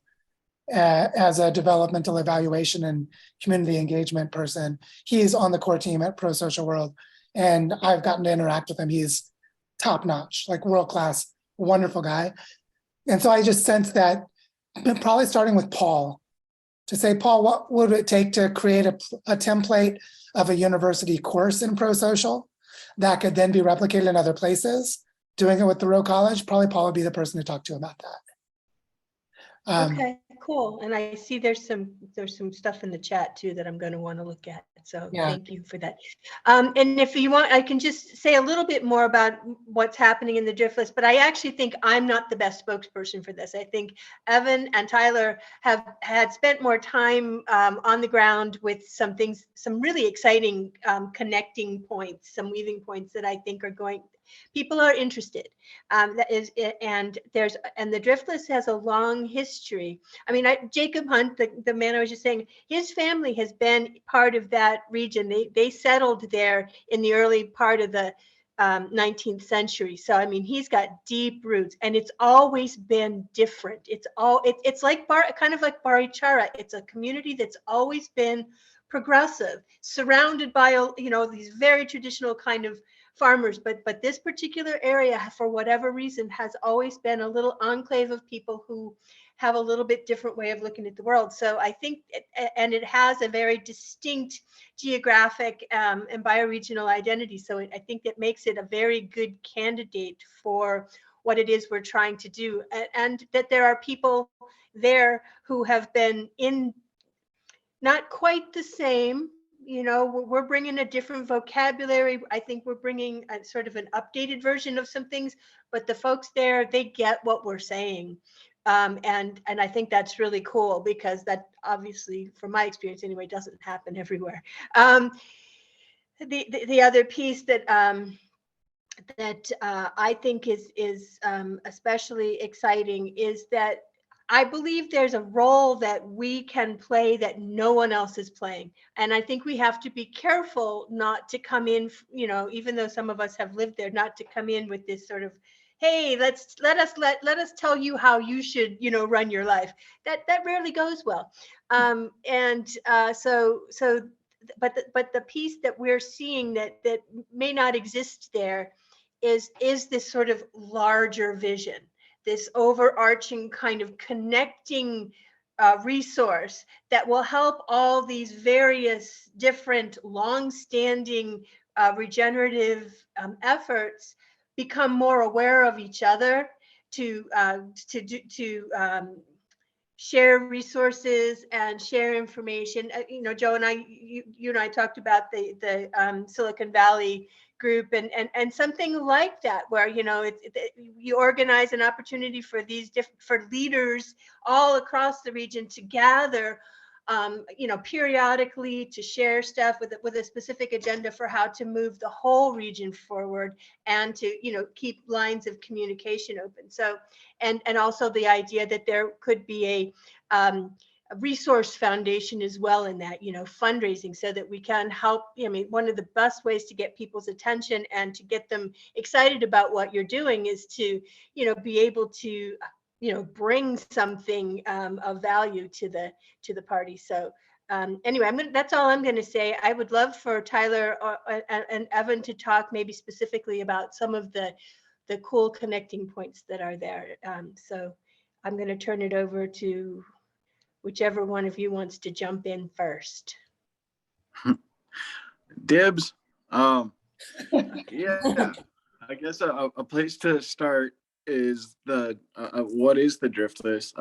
As a developmental evaluation and community engagement person. He's on the core team at Pro-Social World, and I've gotten to interact with him. He's top notch, like world-class, wonderful guy. And so I just sense that probably starting with Paul, to say, Paul, what would it take to create a template of a university course in pro-social that could then be replicated in other places? Doing it with the Rowe College, probably Paul would be the person to talk to about that. Okay, cool. And I see there's some stuff in the chat too that I'm going to want to look at. So Yeah. Thank you for that. And if you want, I can just say a little bit more about what's happening in the Driftless, but I actually think I'm not the best spokesperson for this. I think Evan and Tyler have had spent more time on the ground with some things, some really exciting connecting points, some weaving points that I think are people are interested. That is, and the Driftless has a long history. I mean, Jacob Hunt, the man I was just saying, his family has been part of that region. They settled there in the early part of the 19th century. So I mean, he's got deep roots, and it's always been different. It's like kind of like Barichara. It's a community that's always been progressive, surrounded by these very traditional kind of farmers, but this particular area, for whatever reason, has always been a little enclave of people who have a little bit different way of looking at the world. So I think, and it has a very distinct geographic and bioregional identity. So I think that makes it a very good candidate for what it is we're trying to do, and that there are people there who have been in not quite the same. We're bringing a different vocabulary. I think we're bringing a sort of an updated version of some things, but the folks there, they get what we're saying. And I think that's really cool, because that obviously, from my experience anyway, doesn't happen everywhere. The other piece that I think is especially exciting is that I believe there's a role that we can play that no one else is playing. And I think we have to be careful not to come in, even though some of us have lived there, not to come in with this sort of, hey, let us tell you how you should, run your life. That rarely goes well. But the piece that we're seeing that may not exist there is this sort of larger vision, this overarching kind of connecting resource that will help all these various different long-standing regenerative efforts become more aware of each other, to share resources and share information. Joe and I, you and I talked about the Silicon Valley group and something like that, where you organize an opportunity for for leaders all across the region to gather, periodically, to share stuff with a specific agenda for how to move the whole region forward, and to keep lines of communication open. So and also the idea that there could be a resource foundation as well in that, fundraising, so that we can help. I mean, one of the best ways to get people's attention and to get them excited about what you're doing is to, be able to, bring something of value to the party. So anyway, that's all I'm going to say. I would love for Tyler and Evan to talk maybe specifically about some of the cool connecting points that are there. So I'm going to turn it over to whichever one of you wants to jump in first. Dibs. Yeah, I guess a place to start is what is the Driftless?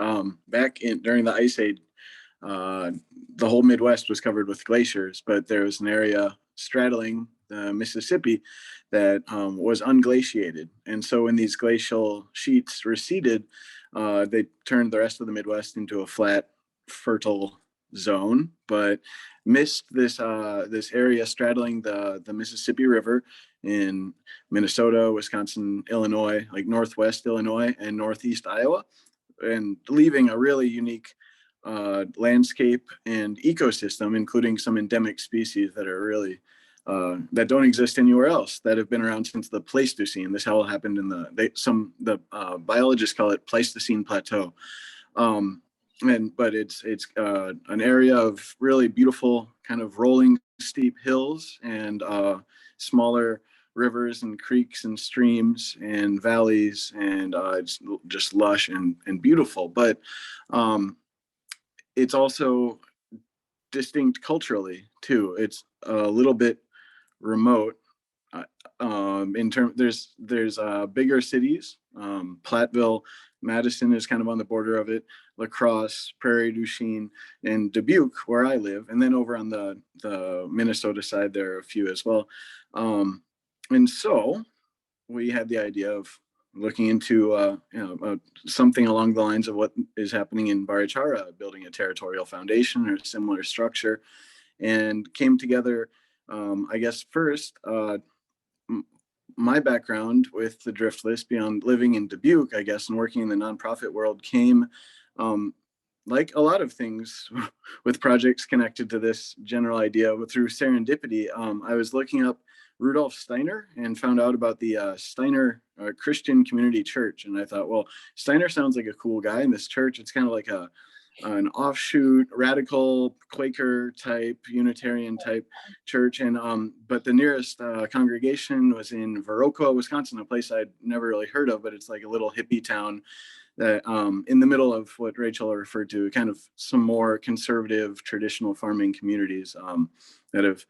Back during the Ice Age, the whole Midwest was covered with glaciers, but there was an area straddling the Mississippi that was unglaciated. And so when these glacial sheets receded, they turned the rest of the Midwest into a flat, fertile zone, but missed this area straddling the Mississippi River in Minnesota, Wisconsin, Illinois, like northwest Illinois and northeast Iowa, and leaving a really unique landscape and ecosystem, including some endemic species that are really that don't exist anywhere else, that have been around since the Pleistocene. This all happened in the biologists call it Pleistocene Plateau. But it's an area of really beautiful kind of rolling steep hills and smaller rivers and creeks and streams and valleys, and it's just lush and beautiful. But it's also distinct culturally too. It's a little bit remote. There's bigger cities. Platteville, Madison is kind of on the border of it. La Crosse, Prairie du Chien, and Dubuque, where I live, and then over on the Minnesota side, there are a few as well. And so we had the idea of looking into something along the lines of what is happening in Barichara, building a territorial foundation or similar structure, and came together. I guess first, my background with the Driftless, beyond living in Dubuque, I guess, and working in the nonprofit world, came like a lot of things with projects connected to this general idea through serendipity. I was looking up Rudolf Steiner and found out about the Steiner Christian Community Church. And I thought, well, Steiner sounds like a cool guy in this church. It's kind of like an offshoot, radical Quaker type, Unitarian type church. And but the nearest congregation was in Viroqua, Wisconsin, a place I'd never really heard of, but it's like a little hippie town that in the middle of what Rachel referred to, kind of some more conservative, traditional farming communities that have,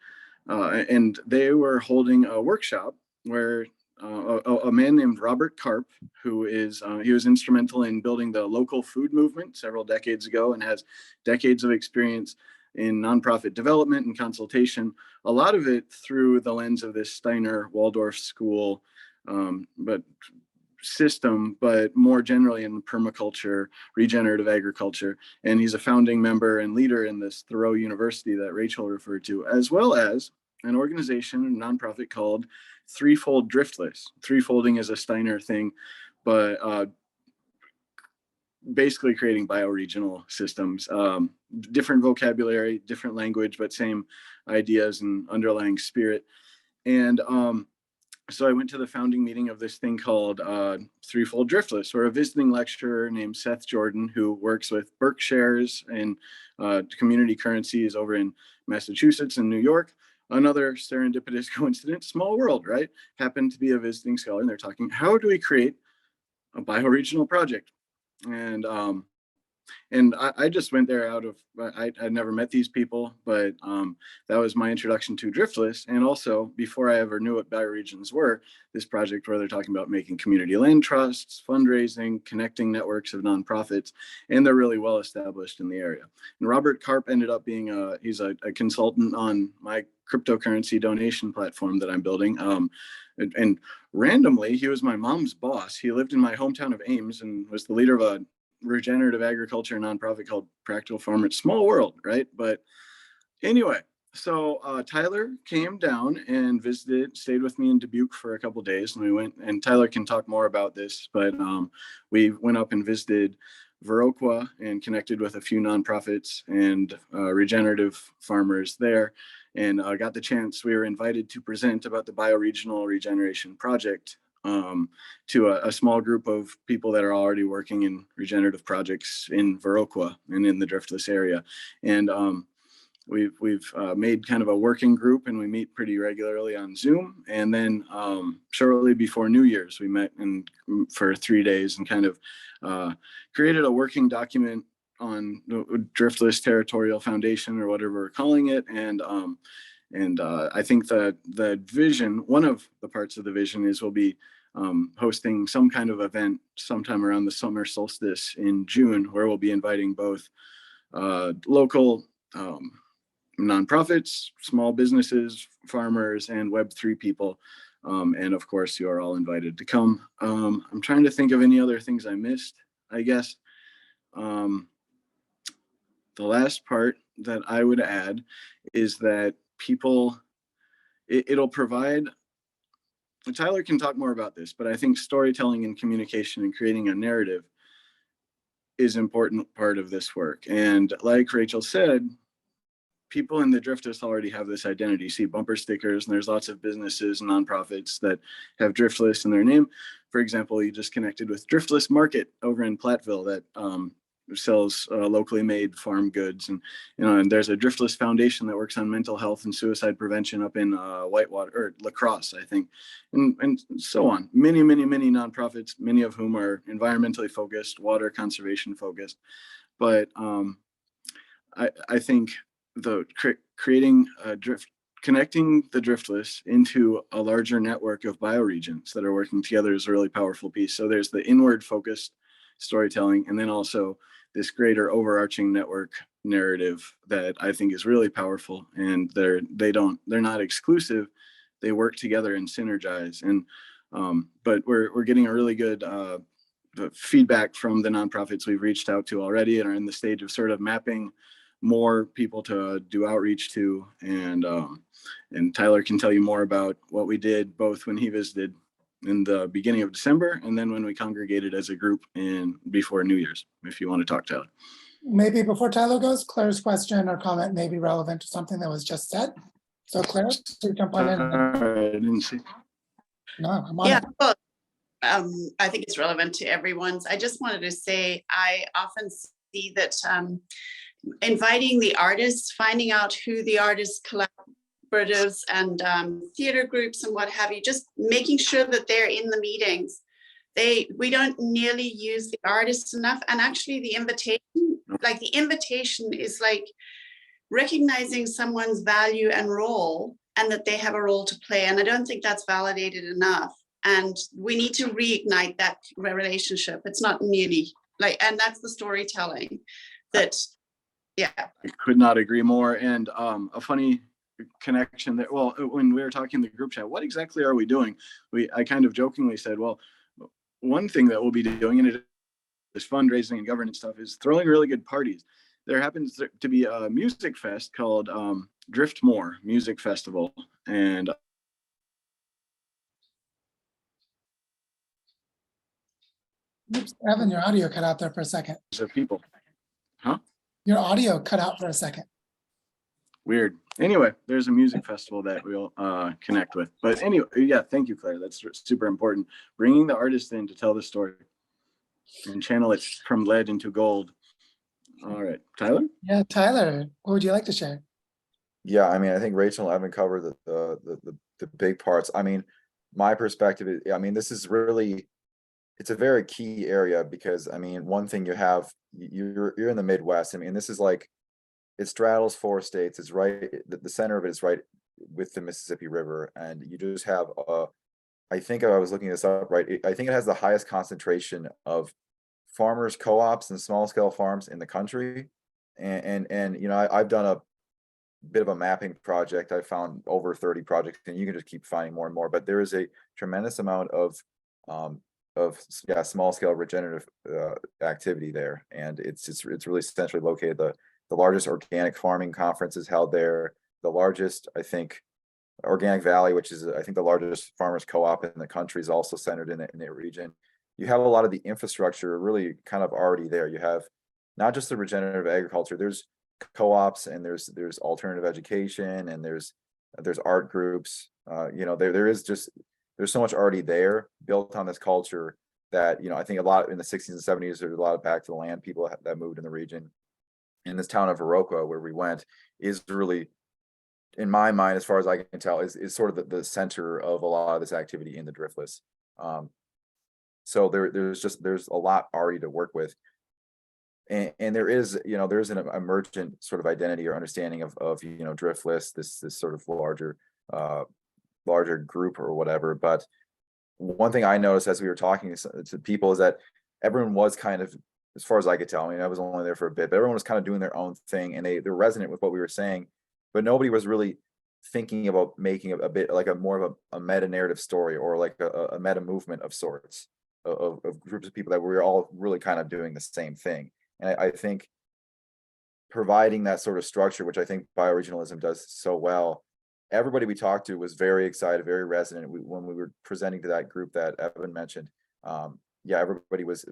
and they were holding a workshop where a man named Robert Karp, who is, he was instrumental in building the local food movement several decades ago and has decades of experience in nonprofit development and consultation, a lot of it through the lens of this Steiner Waldorf school, but system, but more generally in permaculture, regenerative agriculture. And he's a founding member and leader in this Thoreau University that Rachel referred to, as well as an organization, a nonprofit called Threefold Driftless. Threefolding is a Steiner thing, but basically creating bioregional systems, different vocabulary, different language, but same ideas and underlying spirit. And so I went to the founding meeting of this thing called Threefold Driftless, where a visiting lecturer named Seth Jordan, who works with Berkshires and community currencies over in Massachusetts and New York, another serendipitous coincidence, small world, right? Happened to be a visiting scholar, and they're talking, how do we create a bioregional project? And I just went there out of, I'd never met these people, but that was my introduction to Driftless. And also, before I ever knew what bioregions were, this project where they're talking about making community land trusts, fundraising, connecting networks of nonprofits, and they're really well established in the area. And Robert Karp ended up being, he's a consultant on my cryptocurrency donation platform that I'm building. And randomly, he was my mom's boss. He lived in my hometown of Ames and was the leader of a regenerative agriculture nonprofit called Practical Farmer. Small world, right? But anyway, so Tyler came down and visited, stayed with me in Dubuque for a couple of days, and we went, and Tyler can talk more about this, but we went up and visited Viroqua and connected with a few nonprofits and regenerative farmers there, and got the chance. We were invited to present about the Bioregional Regeneration Project to a small group of people that are already working in regenerative projects in Viroqua and in the Driftless area. And we've made kind of a working group, and we meet pretty regularly on Zoom. And then shortly before New Year's, we met for 3 days and kind of created a working document on Driftless Territorial Foundation, or whatever we're calling it. And I think that the vision, one of the parts of the vision, is we'll be hosting some kind of event sometime around the summer solstice in June, where we'll be inviting both local nonprofits, small businesses, farmers, and Web3 people. And of course, you are all invited to come. I'm trying to think of any other things I missed, I guess. The last part that I would add is that people, it'll provide, Tyler can talk more about this, but I think storytelling and communication and creating a narrative is an important part of this work. And like Rachel said, people in the Driftless already have this identity. You see bumper stickers, and there's lots of businesses and nonprofits that have Driftless in their name. For example, you just connected with Driftless Market over in Platteville that sells locally made farm goods, and and there's a Driftless Foundation that works on mental health and suicide prevention up in Whitewater or La Crosse, I think, and so on. Many nonprofits, many of whom are environmentally focused, water conservation focused. But I think creating a connecting the Driftless into a larger network of bioregions that are working together is a really powerful piece. So there's the inward focused storytelling, and then also this greater overarching network narrative that I think is really powerful. And they're not exclusive. They work together and synergize. And but we're getting a really good feedback from the nonprofits we've reached out to already, and are in the stage of sort of mapping more people to do outreach to. And Tyler can tell you more about what we did both when he visited in the beginning of December, and then when we congregated as a group before New Year's, if you want to talk, Tyler. Maybe before Tyler goes, Claire's question or comment may be relevant to something that was just said. So Claire, please jump on in. I didn't see. No, I'm on Yeah, it. well, I think it's relevant to everyone's. I just wanted to say, I often see that inviting the artists, finding out who the artists collaboratives and theater groups and what have you, just making sure that they're in the meetings. We don't nearly use the artists enough. And actually the invitation is like recognizing someone's value and role, and that they have a role to play. And I don't think that's validated enough. And we need to reignite that relationship. It's not nearly and that's the storytelling that, yeah. I could not agree more. And a funny connection that, well, when we were talking in the group chat, what exactly are we doing? I kind of jokingly said, well, one thing that we'll be doing, and it is fundraising and governance stuff, is throwing really good parties. There happens to be a music fest called Driftmore Music Festival. And Oops, Evan, your audio cut out there for a second. of people, huh? Your audio cut out for a second. Weird. Anyway, there's a music festival that we'll connect with. But anyway, yeah, thank you, Claire. That's super important. Bringing the artist in to tell the story and channel it from lead into gold. All right, Tyler? Yeah, Tyler, what would you like to share? Yeah, I mean, I think Rachel and Evan covered the big parts. I mean, my perspective is, I mean, this is really, it's a very key area because, I mean, one thing you have, you're in the Midwest. I mean, this is like, it straddles 4 states. It's right, the center of it is right with the Mississippi River. And you just have, I think I was looking this up, right? I think it has the highest concentration of farmers co-ops and small scale farms in the country. And you know, I've done a bit of a mapping project. I found over 30 projects, and you can just keep finding more and more, but there is a tremendous amount of small scale regenerative activity there. And it's really centrally located. The largest organic farming conference is held there. The largest, I think, Organic Valley, which is I think the largest farmers co-op in the country, is also centered in the region. you have a lot of the infrastructure really kind of already there. You have not just the regenerative agriculture, there's co-ops, and there's alternative education, and there's art groups. There's so much already there built on this culture that, I think a lot in the 60s and 70s, there's a lot of back to the land people that moved in the region. And this town of Viroqua, where we went, is really, in my mind, as far as I can tell, is sort of the center of a lot of this activity in the Driftless. So there's a lot already to work with. And there is an emergent sort of identity or understanding of Driftless, this sort of larger group or whatever. But one thing I noticed as we were talking to people is that everyone was kind of, as far as I could tell, I mean, I was only there for a bit, but everyone was kind of doing their own thing, and they're resonant with what we were saying, but nobody was really thinking about making a bit like a more of a meta narrative story, or like a meta movement of sorts of groups of people that we were all really kind of doing the same thing. And I think providing that sort of structure, which I think bioregionalism does so well, everybody we talked to was very excited, very resonant. When we were presenting to that group that Evan mentioned, everybody was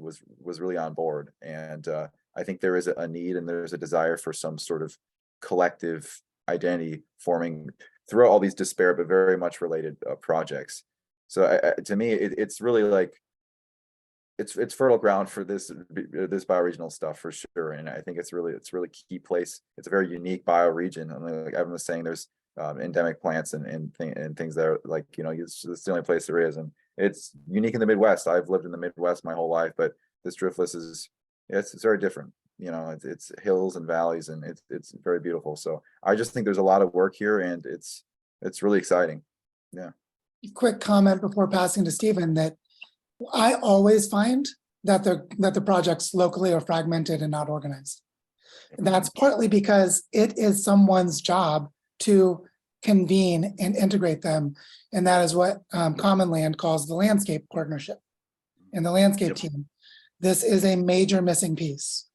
really on board. And I think there is a need, and there's a desire for some sort of collective identity forming throughout all these disparate but very much related projects. So to me, it's really like, it's fertile ground for this bioregional stuff for sure. And I think it's really key place. It's a very unique bioregion. I mean, like Evan was saying, there's endemic plants and things that are like, it's the only place there is, and it's unique in the Midwest. I've lived in the Midwest my whole life, but this Driftless it's very different. It's hills and valleys, and it's very beautiful. So I just think there's a lot of work here, and it's really exciting. Yeah. Quick comment before passing to Stephen, that I always find that the projects locally are fragmented and not organized. And that's partly because it is someone's job to convene and integrate them. And that is what Common Land calls the landscape partnership and the landscape team. This is a major missing piece.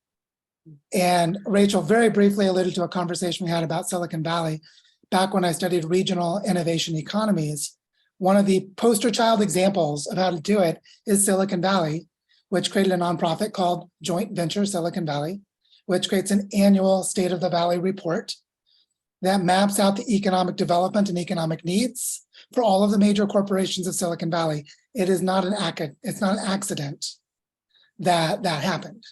And Rachel very briefly alluded to a conversation we had about Silicon Valley back when I studied regional innovation economies. One of the poster child examples of how to do it is Silicon Valley, which created a nonprofit called Joint Venture Silicon Valley, which creates an annual State of the Valley report that maps out the economic development and economic needs for all of the major corporations of Silicon Valley. It is not an accident that happened.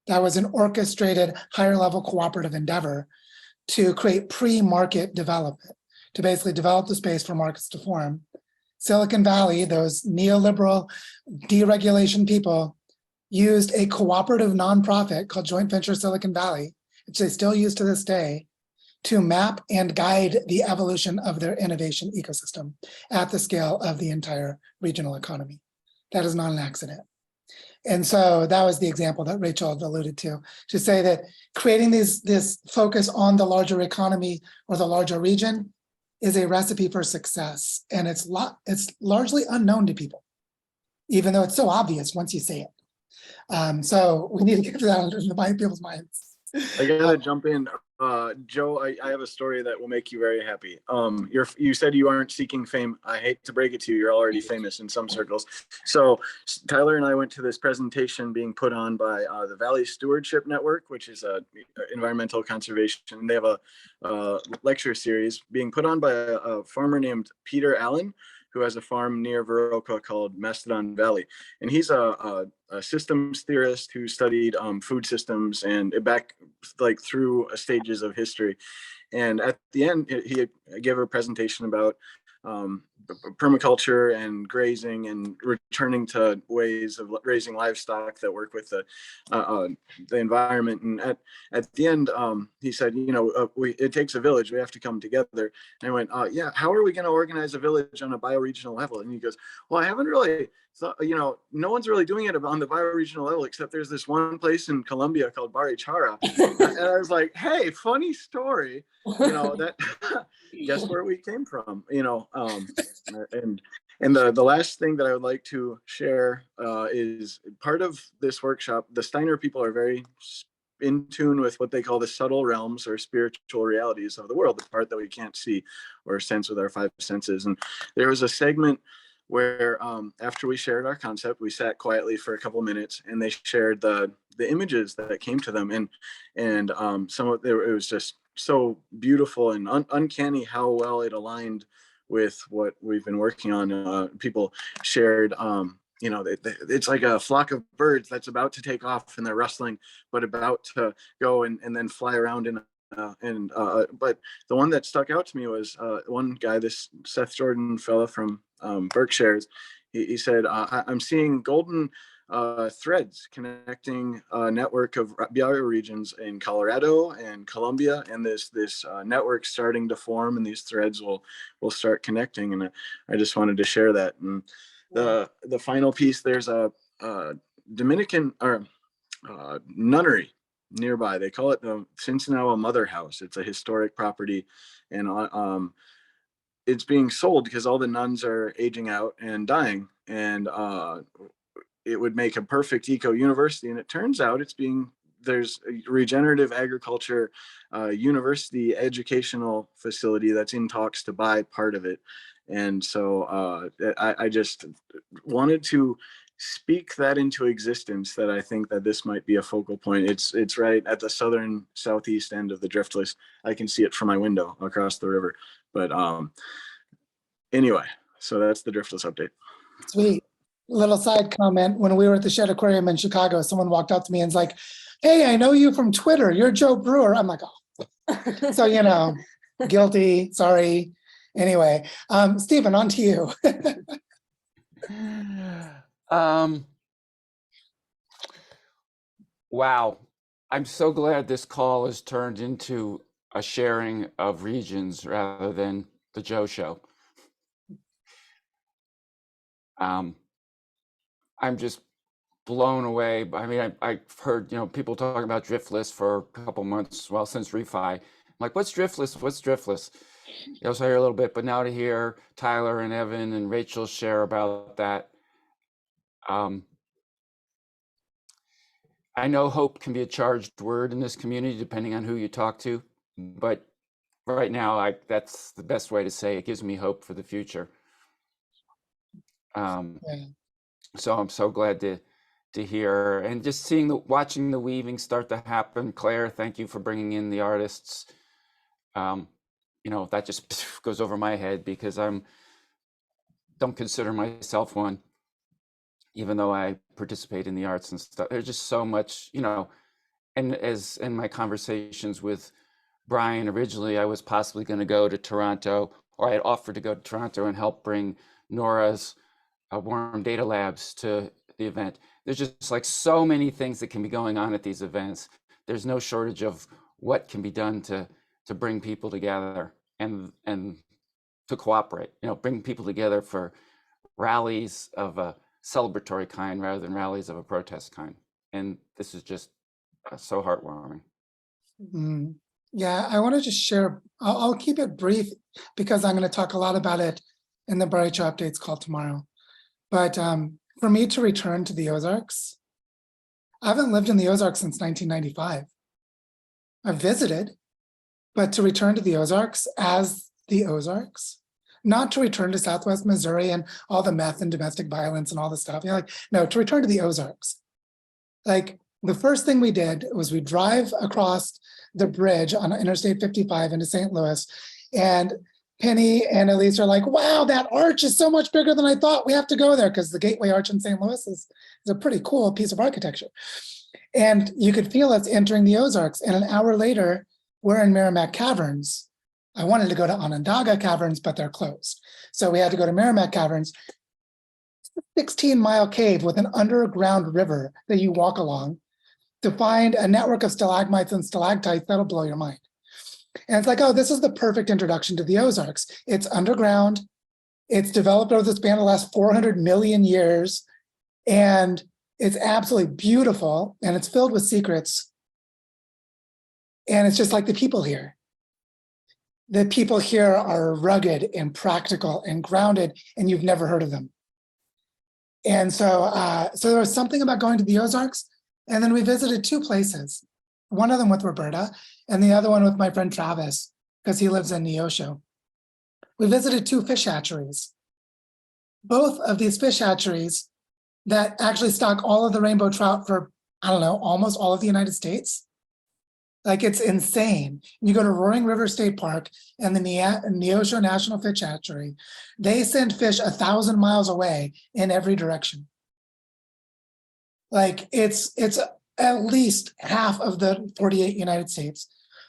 That was an orchestrated higher level cooperative endeavor to create pre-market development, to basically develop the space for markets to form. Silicon Valley, those neoliberal deregulation people, used a cooperative nonprofit called Joint Venture Silicon Valley, which they still use to this day, to map and guide the evolution of their innovation ecosystem at the scale of the entire regional economy. That is not an accident. And so that was the example that Rachel alluded to say that creating this focus on the larger economy or the larger region is a recipe for success. And it's largely unknown to people, even though it's so obvious once you say it. So we need to get to that in people's minds. I gotta jump in. Joe, I have a story that will make you very happy. You said you aren't seeking fame. I hate to break it to you, you're already famous in some circles. So Tyler and I went to this presentation being put on by the Valley Stewardship Network, which is a environmental conservation. They have a lecture series being put on by a farmer named Peter Allen, who has a farm near Viroqua called Mastodon Valley. And he's a systems theorist who studied food systems and back like through stages of history. And at the end, he gave a presentation about permaculture and grazing and returning to ways of raising livestock that work with the environment. And at the end, he said, it takes a village. We have to come together. And I went, yeah, how are we going to organize a village on a bioregional level? And he goes, well, I haven't really thought, no one's really doing it on the bioregional level, except there's this one place in Colombia called Barichara. And I was like, hey, funny story. That guess where we came from, and the last thing that I would like to share is part of this workshop. The Steiner people are very in tune with what they call the subtle realms or spiritual realities of the world, the part that we can't see or sense with our five senses. And there was a segment where after we shared our concept, we sat quietly for a couple minutes, and they shared the images that came to them, and some of it was just so beautiful and uncanny how well it aligned with what we've been working on. People shared, it's like a flock of birds that's about to take off and they're rustling, but about to go and then fly around but the one that stuck out to me was one guy, this Seth Jordan fella from Berkshire's. He said, I'm seeing golden threads connecting a network of bioregions in Colorado and Colombia, and this network starting to form, and these threads will start connecting. And I just wanted to share that. And the final piece, there's a Dominican or nunnery nearby. They call it the Cincinnati Mother House. It's a historic property, and it's being sold because all the nuns are aging out and dying, and it would make a perfect eco university. And it turns out there's a regenerative agriculture university educational facility that's in talks to buy part of it. And so I just wanted to speak that into existence, that I think that this might be a focal point. It's right at the southern southeast end of the Driftless. I can see it from my window across the river. But anyway, so that's the Driftless update. Sweet. Little side comment. When we were at the Shed Aquarium in Chicago, someone walked up to me and was like, "Hey, I know you from Twitter. You're Joe Brewer." I'm like, "Oh." So, guilty, sorry. Anyway, Stephen, on to you. Wow. I'm so glad this call has turned into a sharing of regions rather than the Joe Show. I'm just blown away. I mean, I've heard, people talking about Driftless for a couple months, well, since refi. I'm like, what's Driftless? What's Driftless? So I hear a little bit, but now to hear Tyler and Evan and Rachel share about that, I know hope can be a charged word in this community, depending on who you talk to, but right now, that's the best way to say it. Gives me hope for the future. So I'm so glad to hear, and just watching the weaving start to happen. Claire, thank you for bringing in the artists. That just goes over my head because don't consider myself one, even though I participate in the arts and stuff. There's just so much, and as in my conversations with Brian, originally I was possibly going to go to Toronto, or I had offered to go to Toronto and help bring Nora's Warm Data Labs to the event. There's just like so many things that can be going on at these events. There's no shortage of what can be done to bring people together and to cooperate, bring people together for rallies of a celebratory kind rather than rallies of a protest kind. And this is just so heartwarming. Yeah, I want to just share, I'll keep it brief because I'm going to talk a lot about it in the Baricho updates call tomorrow. But for me to return to the Ozarks, I haven't lived in the Ozarks since 1995. I've visited, but to return to the Ozarks as the Ozarks, not to return to Southwest Missouri and all the meth and domestic violence and all the stuff. No, to return to the Ozarks. Like the first thing we did was we drive across the bridge on Interstate 55 into St. Louis, and Penny and Elise are like, "Wow, that arch is so much bigger than I thought. We have to go there," because the Gateway Arch in St. Louis is a pretty cool piece of architecture. And you could feel us entering the Ozarks. And an hour later, we're in Merrimack Caverns. I wanted to go to Onondaga Caverns, but they're closed. So we had to go to Merrimack Caverns. It's a 16-mile cave with an underground river that you walk along to find a network of stalagmites and stalactites that'll blow your mind. And it's like, oh, this is the perfect introduction to the Ozarks. It's underground. It's developed over the span of the last 400 million years. And it's absolutely beautiful. And it's filled with secrets. And it's just like the people here. The people here are rugged and practical and grounded, and you've never heard of them. And so, so there was something about going to the Ozarks. And then we visited two places, one of them with Roberta and the other one with my friend Travis, because he lives in Neosho. We visited two fish hatcheries. both of these fish hatcheries that actually stock all of the rainbow trout for, I don't know, almost all of the United States. Like, it's insane. You go to Roaring River State Park and the Neosho National Fish Hatchery, they send fish 1,000 miles away in every direction. Like, it's at least half of the 48 United States.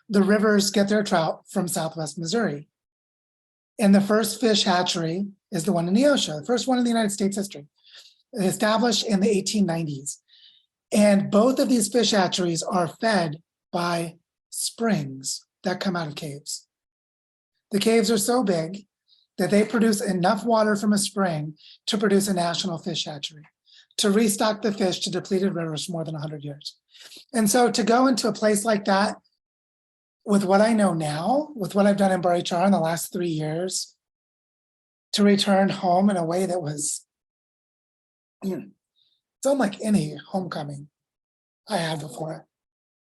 The rivers get their trout from Southwest Missouri. And the first fish hatchery is the one in Neosho, the first one in the United States history, established in the 1890s. And both of these fish hatcheries are fed by springs that come out of caves. The caves are so big that they produce enough water from a spring to produce a national fish hatchery, to restock the fish to depleted rivers for more than 100 years. And so to go into a place like that, with what I know now, with what I've done in Barichara in the last 3 years, to return home in a way that was, it's unlike any homecoming I had before.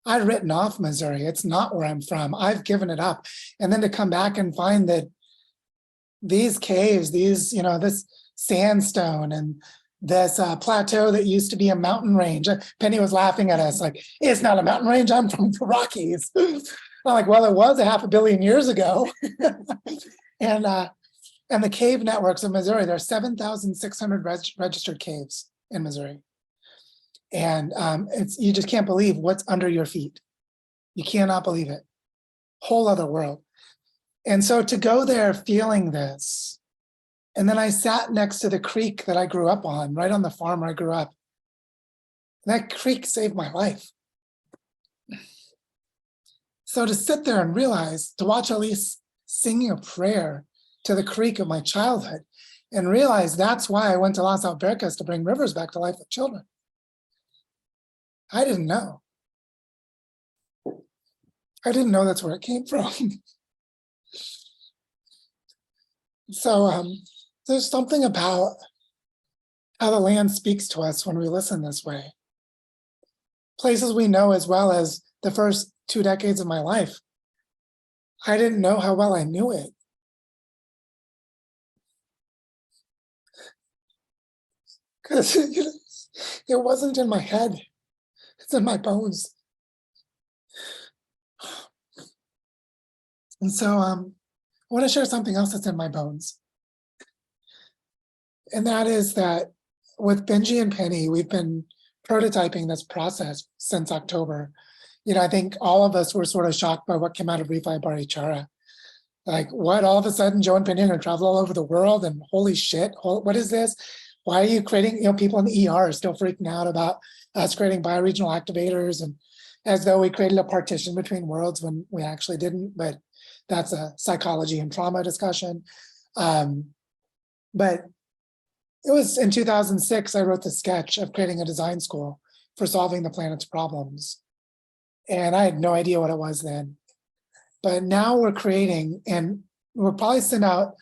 I'd written off Missouri. It's not where I'm from. I've given it up. And then to come back and find that these caves, these, this sandstone and this plateau that used to be a mountain range. Penny was laughing at us like, it's not a mountain range. I'm from the Rockies. I'm like, well, it was 500 million years ago. And the cave networks of Missouri, there are 7,600 registered caves in Missouri. And you just can't believe what's under your feet. You cannot believe it. Whole other world. And so to go there feeling this, and then I sat next to the creek that I grew up on, right on the farm where I grew up. That creek saved my life. So to sit there and realize, to watch Elise singing a prayer to the creek of my childhood, and realize that's why I went to Las Albercas, to bring rivers back to life with children. I didn't know. I didn't know that's where it came from. So there's something about how the land speaks to us when we listen this way. Places we know as well as the first 2 decades of my life. I didn't know how well I knew it. Because it wasn't in my head. It's in my bones. And so I want to share something else that's in my bones. And that is that with Benji and Penny, we've been prototyping this process since October. I think all of us were sort of shocked by what came out of Refi Barichara. Like, what, all of a sudden Joe and Penny are going to travel all over the world, and holy shit, what is this? Why are you creating, people in the ER are still freaking out about us creating bioregional activators, and as though we created a partition between worlds when we actually didn't, but that's a psychology and trauma discussion. But it was in 2006, I wrote the sketch of creating a design school for solving the planet's problems. And I had no idea what it was then. But now we're creating, and we'll probably send out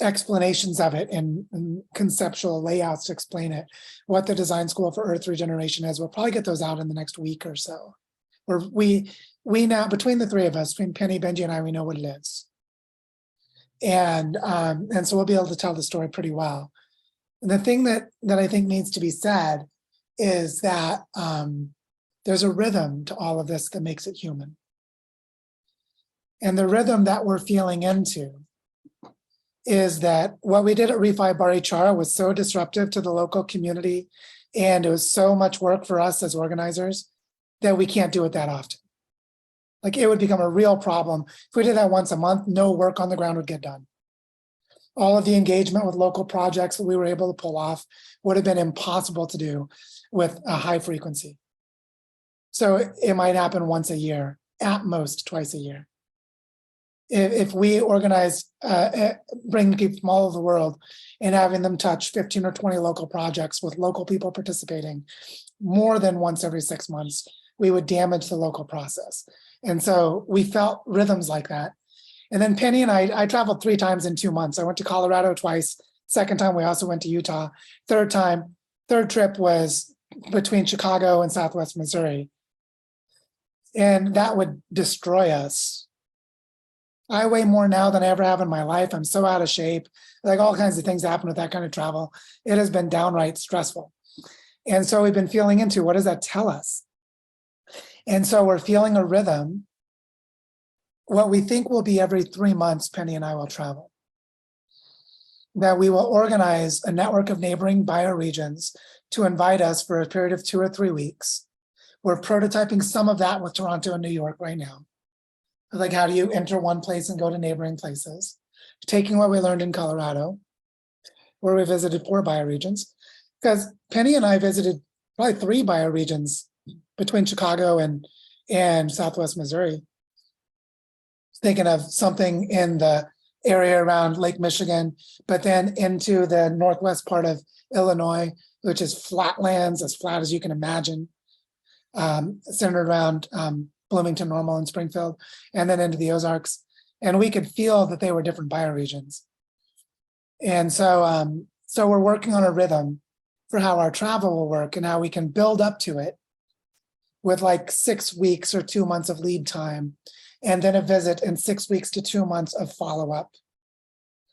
explanations of it and conceptual layouts to explain it, what the design school for Earth regeneration is. We'll probably get those out in the next week or so. Where we now, between the three of us, between Penny, Benji, and I, we know what it is. And so we'll be able to tell the story pretty well. And the thing that I think needs to be said is that there's a rhythm to all of this that makes it human. And the rhythm that we're feeling into is that what we did at Refi Barichara was so disruptive to the local community, and it was so much work for us as organizers that we can't do it that often. Like, it would become a real problem. If we did that once a month, no work on the ground would get done. All of the engagement with local projects that we were able to pull off would have been impossible to do with a high frequency. So it might happen once a year, at most twice a year. If we organize, bring people from all over the world and having them touch 15 or 20 local projects with local people participating more than once every 6 months, we would damage the local process. And so we felt rhythms like that. And then Penny and I traveled 3 times in 2 months. I went to Colorado twice. Second time, we also went to Utah. Third trip was between Chicago and Southwest Missouri. And that would destroy us I weigh more now than I ever have in my life. I'm so out of shape. Like all kinds of things happen with that kind of travel. It has been downright stressful. And so we've been feeling into what does that tell us? And so we're feeling a rhythm. What we think will be every 3 months, Penny and I will travel. That we will organize a network of neighboring bioregions to invite us for a period of 2 or 3 weeks. We're prototyping some of that with Toronto and New York right now. Like, how do you enter one place and go to neighboring places? Taking what we learned in Colorado, where we visited 4 bioregions, because Penny and I visited probably 3 bioregions between Chicago and Southwest Missouri. Thinking of something in the area around Lake Michigan, but then into the northwest part of Illinois, which is flatlands, as flat as you can imagine, centered around Bloomington, Normal, and Springfield, and then into the Ozarks. And we could feel that they were different bioregions. And so, so we're working on a rhythm for how our travel will work and how we can build up to it with like 6 weeks or 2 months of lead time, and then a visit in 6 weeks to 2 months of follow-up,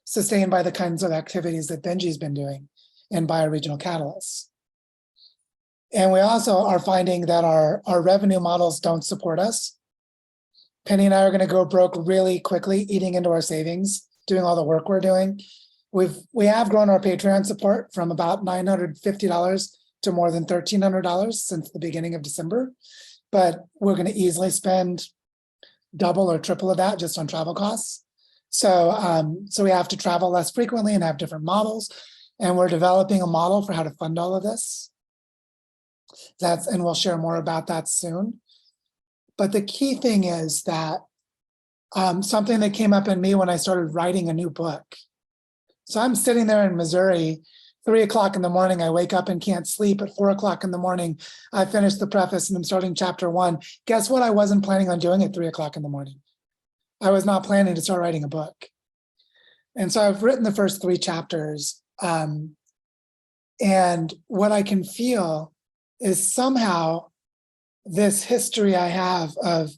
sustained by the kinds of activities that Benji's been doing in bioregional catalysts. And we also are finding that our revenue models don't support us. Penny and I are going to go broke really quickly, eating into our savings, doing all the work we're doing. We have grown our Patreon support from about $950 to more than $1,300 since the beginning of December, but we're going to easily spend double or triple of that just on travel costs. So, so we have to travel less frequently and have different models, and we're developing a model for how to fund all of this. And we'll share more about that soon. But the key thing is that something that came up in me when I started writing a new book. So I'm sitting there in Missouri, 3 o'clock in the morning, I wake up and can't sleep. At 4 o'clock in the morning, I finish the preface and I'm starting chapter 1. Guess what I wasn't planning on doing at 3 o'clock in the morning? I was not planning to start writing a book. And so I've written the first 3 chapters. And what I can feel is somehow this history I have of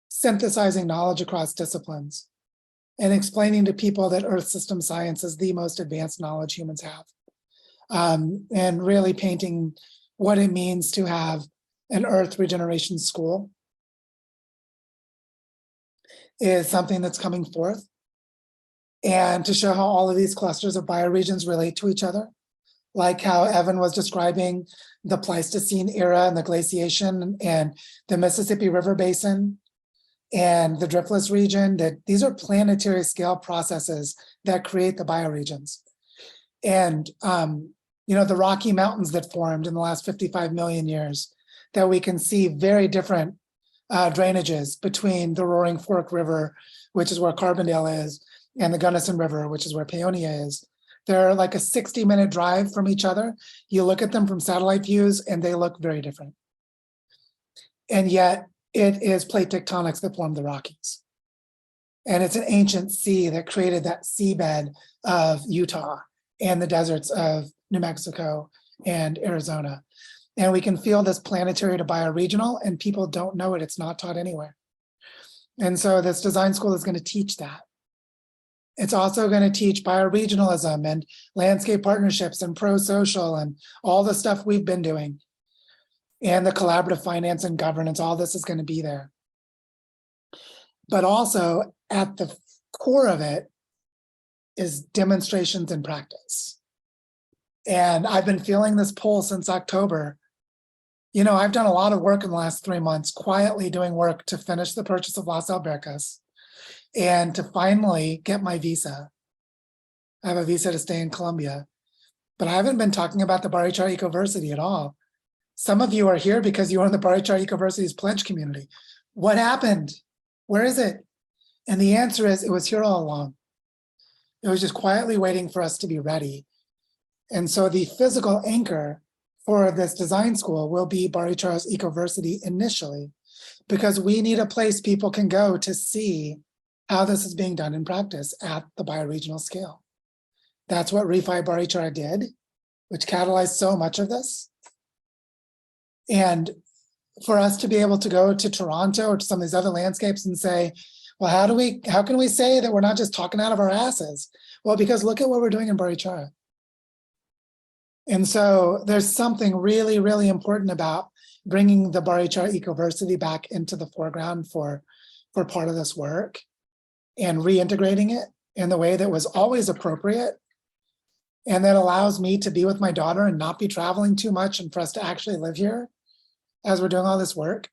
synthesizing knowledge across disciplines and explaining to people that Earth system science is the most advanced knowledge humans have. And really painting what it means to have an Earth regeneration school is something that's coming forth. And to show how all of these clusters of bioregions relate to each other, like how Evan was describing the Pleistocene era and the glaciation and the Mississippi River Basin and the Driftless region, that these are planetary scale processes that create the bioregions. And you know, the Rocky Mountains that formed in the last 55 million years, that we can see very different drainages between the Roaring Fork River, which is where Carbondale is, and the Gunnison River, which is where Paonia is. They're like a 60-minute drive from each other. You look at them from satellite views and they look very different. And yet it is plate tectonics that formed the Rockies. And it's an ancient sea that created that seabed of Utah and the deserts of New Mexico and Arizona. And we can feel this planetary to bioregional, and people don't know it. It's not taught anywhere. And so this design school is going to teach that. It's also going to teach bioregionalism and landscape partnerships and pro-social and all the stuff we've been doing. And the collaborative finance and governance, all this is going to be there. But also at the core of it is demonstrations and practice. And I've been feeling this pull since October. You know, I've done a lot of work in the last 3 months, quietly doing work to finish the purchase of Las Albercas and to finally get my visa. I have a visa to stay in Colombia, but I haven't been talking about the Barichar Ecoversity at all. Some of you are here because you are in the Barichar Ecoversity's pledge community. What happened? Where is it? And the answer is, it was here all along. It was just quietly waiting for us to be ready. And so the physical anchor for this design school will be Barichar's Ecoversity initially, because we need a place people can go to see how this is being done in practice at the bioregional scale. That's what Refi Barichar did, which catalyzed so much of this. And for us to be able to go to Toronto or to some of these other landscapes and say, Well, how can we say that we're not just talking out of our asses? Well, because look at what we're doing in Barichara. And so there's something really, really important about bringing the Barichara ecoversity back into the foreground for part of this work and reintegrating it in the way that was always appropriate. And that allows me to be with my daughter and not be traveling too much and for us to actually live here as we're doing all this work.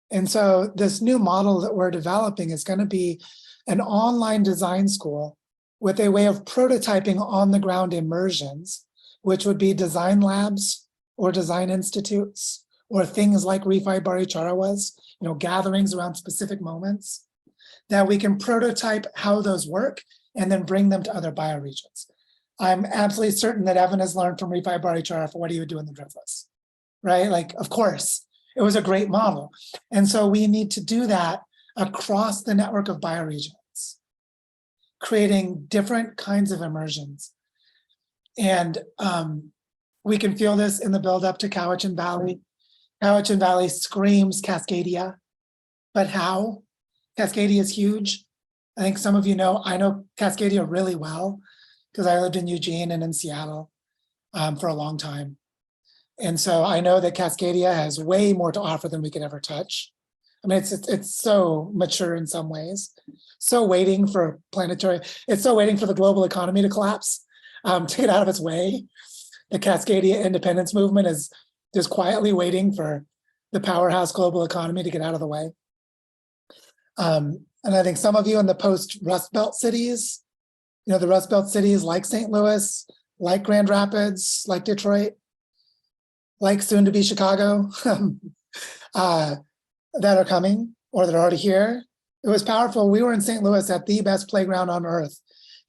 And so this new model that we're developing is going to be an online design school with a way of prototyping on the ground immersions, which would be design labs or design institutes or things like Refi Barichara was, gatherings around specific moments that we can prototype how those work and then bring them to other bioregions. I'm absolutely certain that Evan has learned from Refi Barichara for what he would do in the Driftless, right? Like, of course, it was a great model. And so we need to do that across the network of bioregions, creating different kinds of immersions. And we can feel this in the buildup to Cowichan Valley. Cowichan Valley screams Cascadia, but how? Cascadia is huge. I think some of you know, I know Cascadia really well because I lived in Eugene and in Seattle for a long time. And so I know that Cascadia has way more to offer than we could ever touch. I mean, it's so mature in some ways, so waiting for it's so waiting for the global economy to collapse, to get out of its way. The Cascadia independence movement is just quietly waiting for the powerhouse global economy to get out of the way. And I think some of you in the post-Rust Belt cities, the Rust Belt cities like St. Louis, like Grand Rapids, like Detroit, like soon to be Chicago, that are coming or that are already here. It was powerful. We were in St. Louis at the best playground on earth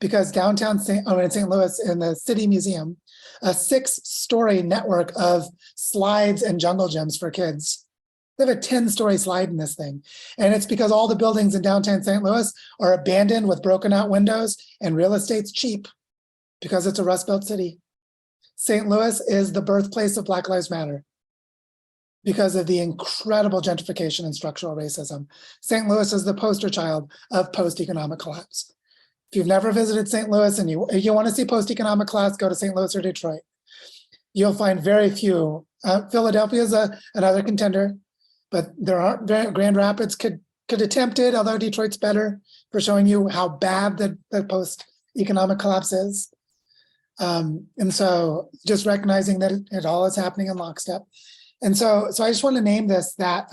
because downtown in St. Louis in the City Museum, a 6-story network of slides and jungle gyms for kids. They have a 10-story slide in this thing. And it's because all the buildings in downtown St. Louis are abandoned with broken out windows and real estate's cheap because it's a Rust Belt city. St. Louis is the birthplace of Black Lives Matter because of the incredible gentrification and structural racism. St. Louis is the poster child of post-economic collapse. If you've never visited St. Louis and you want to see post-economic collapse, go to St. Louis or Detroit. You'll find very few. Philadelphia is another contender, but there aren't. Grand Rapids could attempt it, although Detroit's better for showing you how bad the post-economic collapse is. And so just recognizing that it all is happening in lockstep. And so I just want to name this that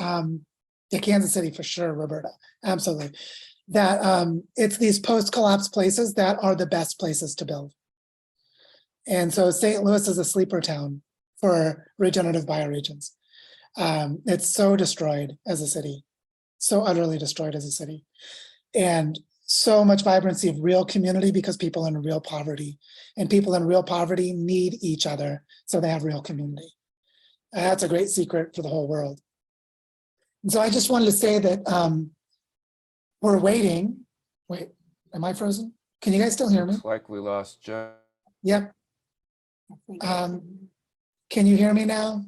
Kansas City for sure, Roberta, absolutely. That it's these post-collapse places that are the best places to build. And so St. Louis is a sleeper town for regenerative bioregions. It's so destroyed as a city, so utterly destroyed as a city. And so much vibrancy of real community because people in real poverty, and people in real poverty need each other so they have real community. That's a great secret for the whole world. And so I just wanted to say that we're waiting. Wait, am I frozen? Can you guys still hear me? Looks like we lost Joe. Yep. Can you hear me now?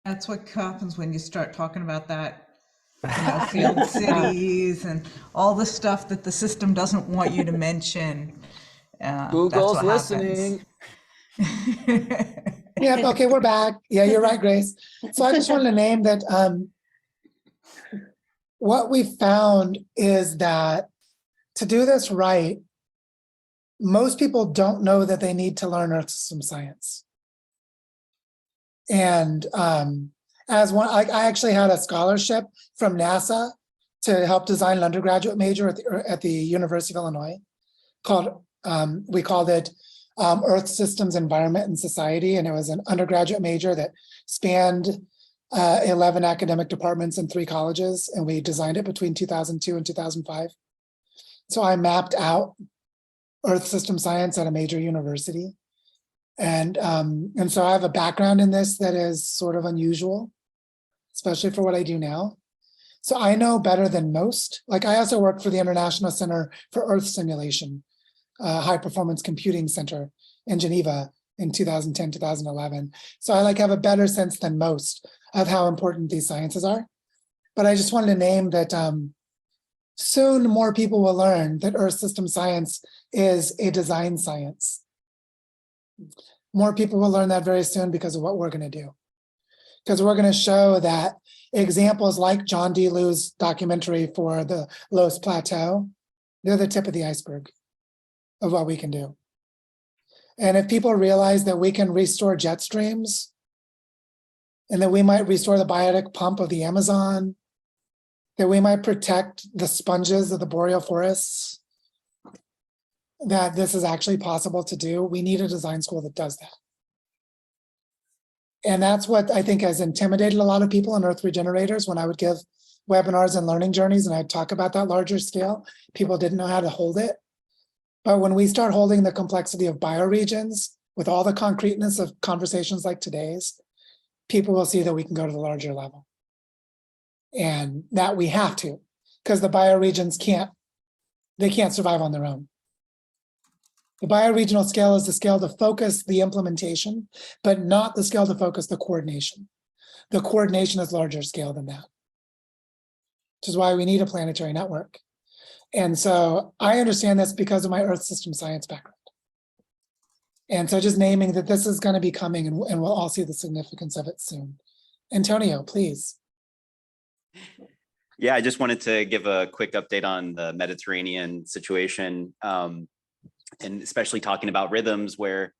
That's what happens when you start talking about that, field cities and all the stuff that the system doesn't want you to mention. Google's listening. Yep, okay, we're back. Yeah, you're right, Grace. So I just wanted to name that what we found is that to do this right, most people don't know that they need to learn Earth system science. And as one, I actually had a scholarship from NASA to help design an undergraduate major at the University of Illinois called, we called it Earth Systems, Environment, and Society. And it was an undergraduate major that spanned 11 academic departments in 3 colleges. And we designed it between 2002 and 2005. So I mapped out Earth system science at a major university. And so I have a background in this that is sort of unusual, especially for what I do now. So I know better than most. Like I also worked for the International Center for Earth Simulation, High Performance Computing Center in Geneva in 2010, 2011. So I have a better sense than most of how important these sciences are. but I just wanted to name that soon more people will learn that Earth system science is a design science. More people will learn that very soon because of what we're going to do. Because we're going to show that examples like John D. Liu's documentary for the Los Plateau, they're the tip of the iceberg of what we can do. And if people realize that we can restore jet streams, and that we might restore the biotic pump of the Amazon, that we might protect the sponges of the boreal forests, that this is actually possible to do, we need a design school that does that. And that's what I think has intimidated a lot of people in Earth Regenerators. When I would give webinars and learning journeys and I'd talk about that larger scale, people didn't know how to hold it. But when we start holding the complexity of bioregions with all the concreteness of conversations like today's, people will see that we can go to the larger level. And that we have to, because the bioregions can't survive on their own. The bioregional scale is the scale to focus the implementation, but not the scale to focus the coordination. The coordination is larger scale than that, which is why we need a planetary network. And so I understand this because of my Earth system science background. And so just naming that this is going to be coming, and we'll all see the significance of it soon. Antonio, please. Yeah, I just wanted to give a quick update on the Mediterranean situation. And especially talking about rhythms where,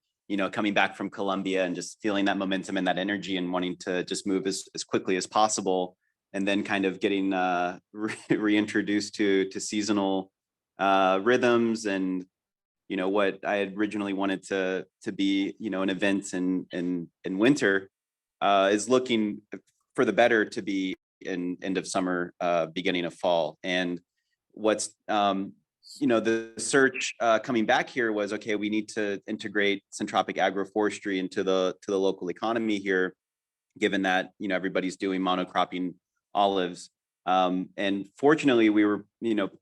coming back from Colombia and just feeling that momentum and that energy and wanting to just move as quickly as possible, and then kind of getting reintroduced to seasonal rhythms and, what I had originally wanted to be, an event in winter is looking for the better to be in end of summer, beginning of fall. And what's the search coming back here was, okay, we need to integrate syntropic agroforestry into the local economy here, given that everybody's doing monocropping olives. And fortunately, we were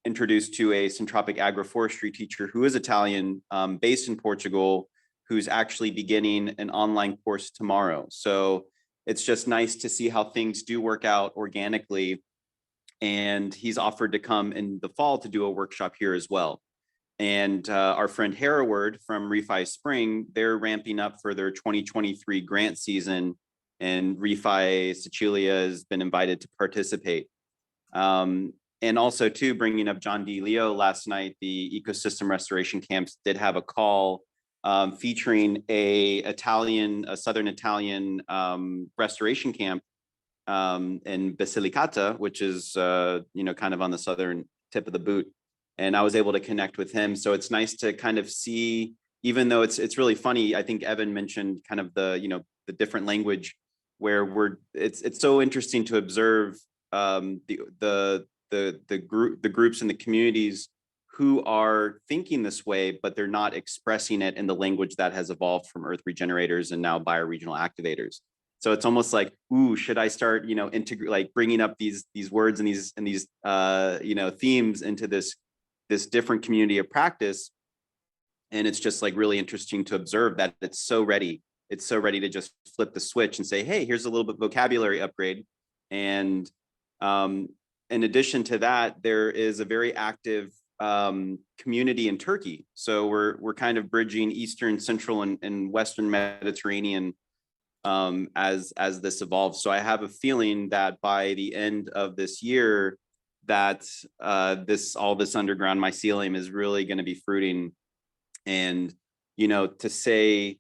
introduced to a syntropic agroforestry teacher who is Italian, based in Portugal, who's actually beginning an online course tomorrow. So it's just nice to see how things do work out organically. And he's offered to come in the fall to do a workshop here as well. And our friend Hereward from Refi Spring, they're ramping up for their 2023 grant season, and Refi Sicilia has been invited to participate. And also too, bringing up John D. Leo last night, the ecosystem restoration camps did have a call featuring a Southern Italian restoration camp in Basilicata, which is kind of on the southern tip of the boot. And I was able to connect with him. So it's nice to kind of see, even though it's really funny. I think Evan mentioned kind of the different language where it's so interesting to observe the groups and the communities who are thinking this way, but they're not expressing it in the language that has evolved from Earth Regenerators and now bioregional activators. So it's almost like, ooh, should I start, bringing up these words and these themes into this different community of practice. And it's just like really interesting to observe that it's so ready. It's so ready to just flip the switch and say, hey, here's a little bit vocabulary upgrade. And in addition to that, there is a very active community in Turkey. So we're kind of bridging Eastern, Central, and Western Mediterranean as this evolves. So I have a feeling that by the end of this year, that all this underground mycelium is really going to be fruiting. And to say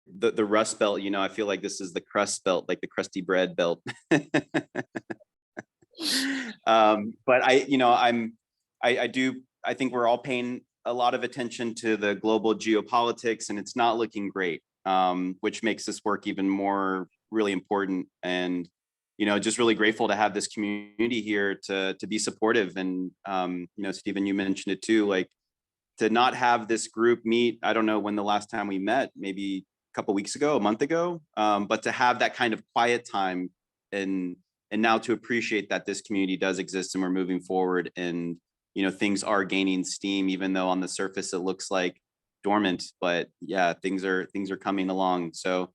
the Rust Belt, I feel like this is the crust belt, like the crusty bread belt. But I think we're all paying a lot of attention to the global geopolitics, and it's not looking great, which makes this work even more really important. And just really grateful to have this community here to be supportive. And Stephen, you mentioned it too, like to not have this group meet. I don't know when the last time we met, maybe a couple weeks ago, a month ago, but to have that kind of quiet time and now to appreciate that this community does exist and we're moving forward, and things are gaining steam, even though on the surface it looks like dormant. But yeah, things are coming along. So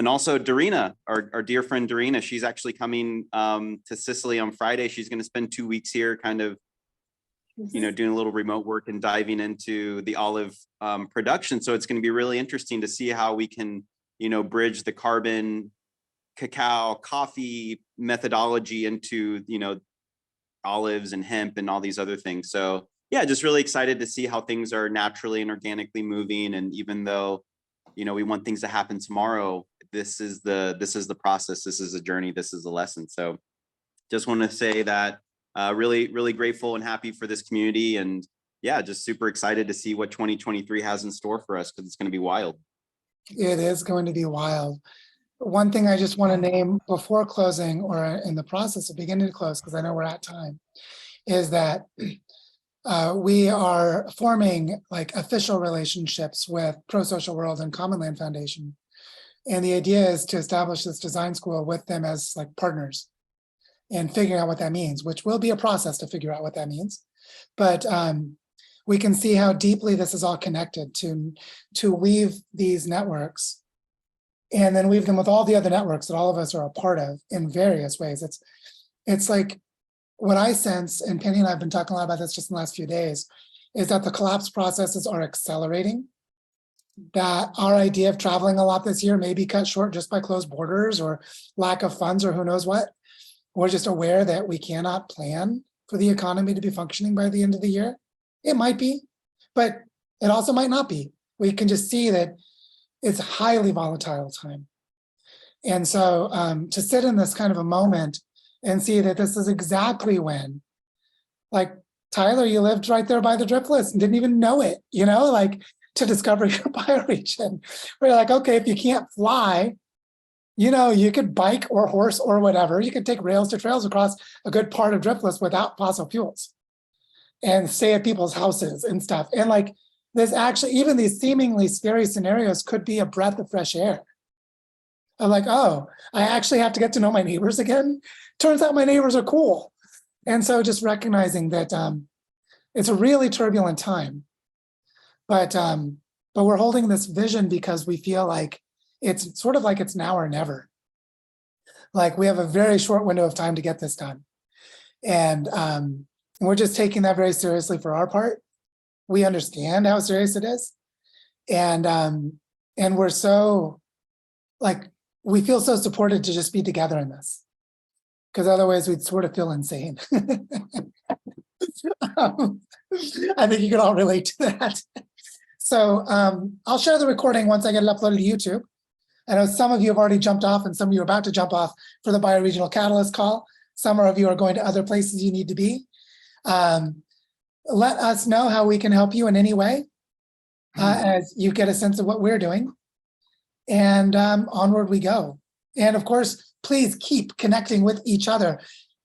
And also Darina, our dear friend Darina, she's actually coming to Sicily on Friday. She's going to spend 2 weeks here, kind of, doing a little remote work and diving into the olive production. So it's going to be really interesting to see how we can, bridge the carbon, cacao, coffee methodology into, olives and hemp and all these other things. So yeah, just really excited to see how things are naturally and organically moving. And even though, we want things to happen tomorrow, this is the process. This is a journey. This is a lesson. So just want to say that really, really grateful and happy for this community. And yeah, just super excited to see what 2023 has in store for us, because it's going to be wild. It is going to be wild. One thing I just want to name before closing, or in the process of beginning to close, because I know we're at time, is that we are forming like official relationships with Pro Social World and Common Land Foundation. And the idea is to establish this design school with them as like partners and figuring out what that means, which will be a process to figure out what that means. But we can see how deeply this is all connected to weave these networks and then weave them with all the other networks that all of us are a part of in various ways. It's like what I sense, and Penny and I have been talking a lot about this just in the last few days, is that the collapse processes are accelerating, that our idea of traveling a lot this year may be cut short just by closed borders or lack of funds or who knows what. We're just aware that we cannot plan for the economy to be functioning by the end of the year. It might be, but it also might not be. We can just see that it's a highly volatile time. And so to sit in this kind of a moment and see that this is exactly when, like Tyler, you lived right there by the Driftless and didn't even know it, like to discover your bioregion. We're like, okay, if you can't fly, you could bike or horse or whatever. You could take rails to trails across a good part of Driftless without fossil fuels and stay at people's houses and stuff. And like this actually, even these seemingly scary scenarios could be a breath of fresh air. I'm like, oh, I actually have to get to know my neighbors again. Turns out my neighbors are cool. And so just recognizing that it's a really turbulent time, but we're holding this vision because we feel like it's sort of like it's now or never. Like we have a very short window of time to get this done. And we're just taking that very seriously for our part. We understand how serious it is. And we're so, like, we feel so supported to just be together in this. Because otherwise we'd sort of feel insane. I think you can all relate to that. So I'll share the recording once I get it uploaded to YouTube. I know some of you have already jumped off and some of you are about to jump off for the Bioregional Catalyst call. Some of you are going to other places you need to be. Let us know how we can help you in any way as you get a sense of what we're doing. And onward we go. And of course, please keep connecting with each other.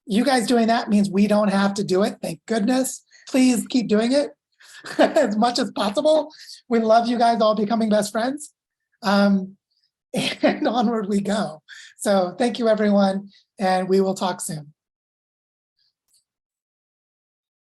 You guys doing that means we don't have to do it. Thank goodness. Please keep doing it as much as possible. We love you guys all becoming best friends. And onward we go. So thank you, everyone. And we will talk soon.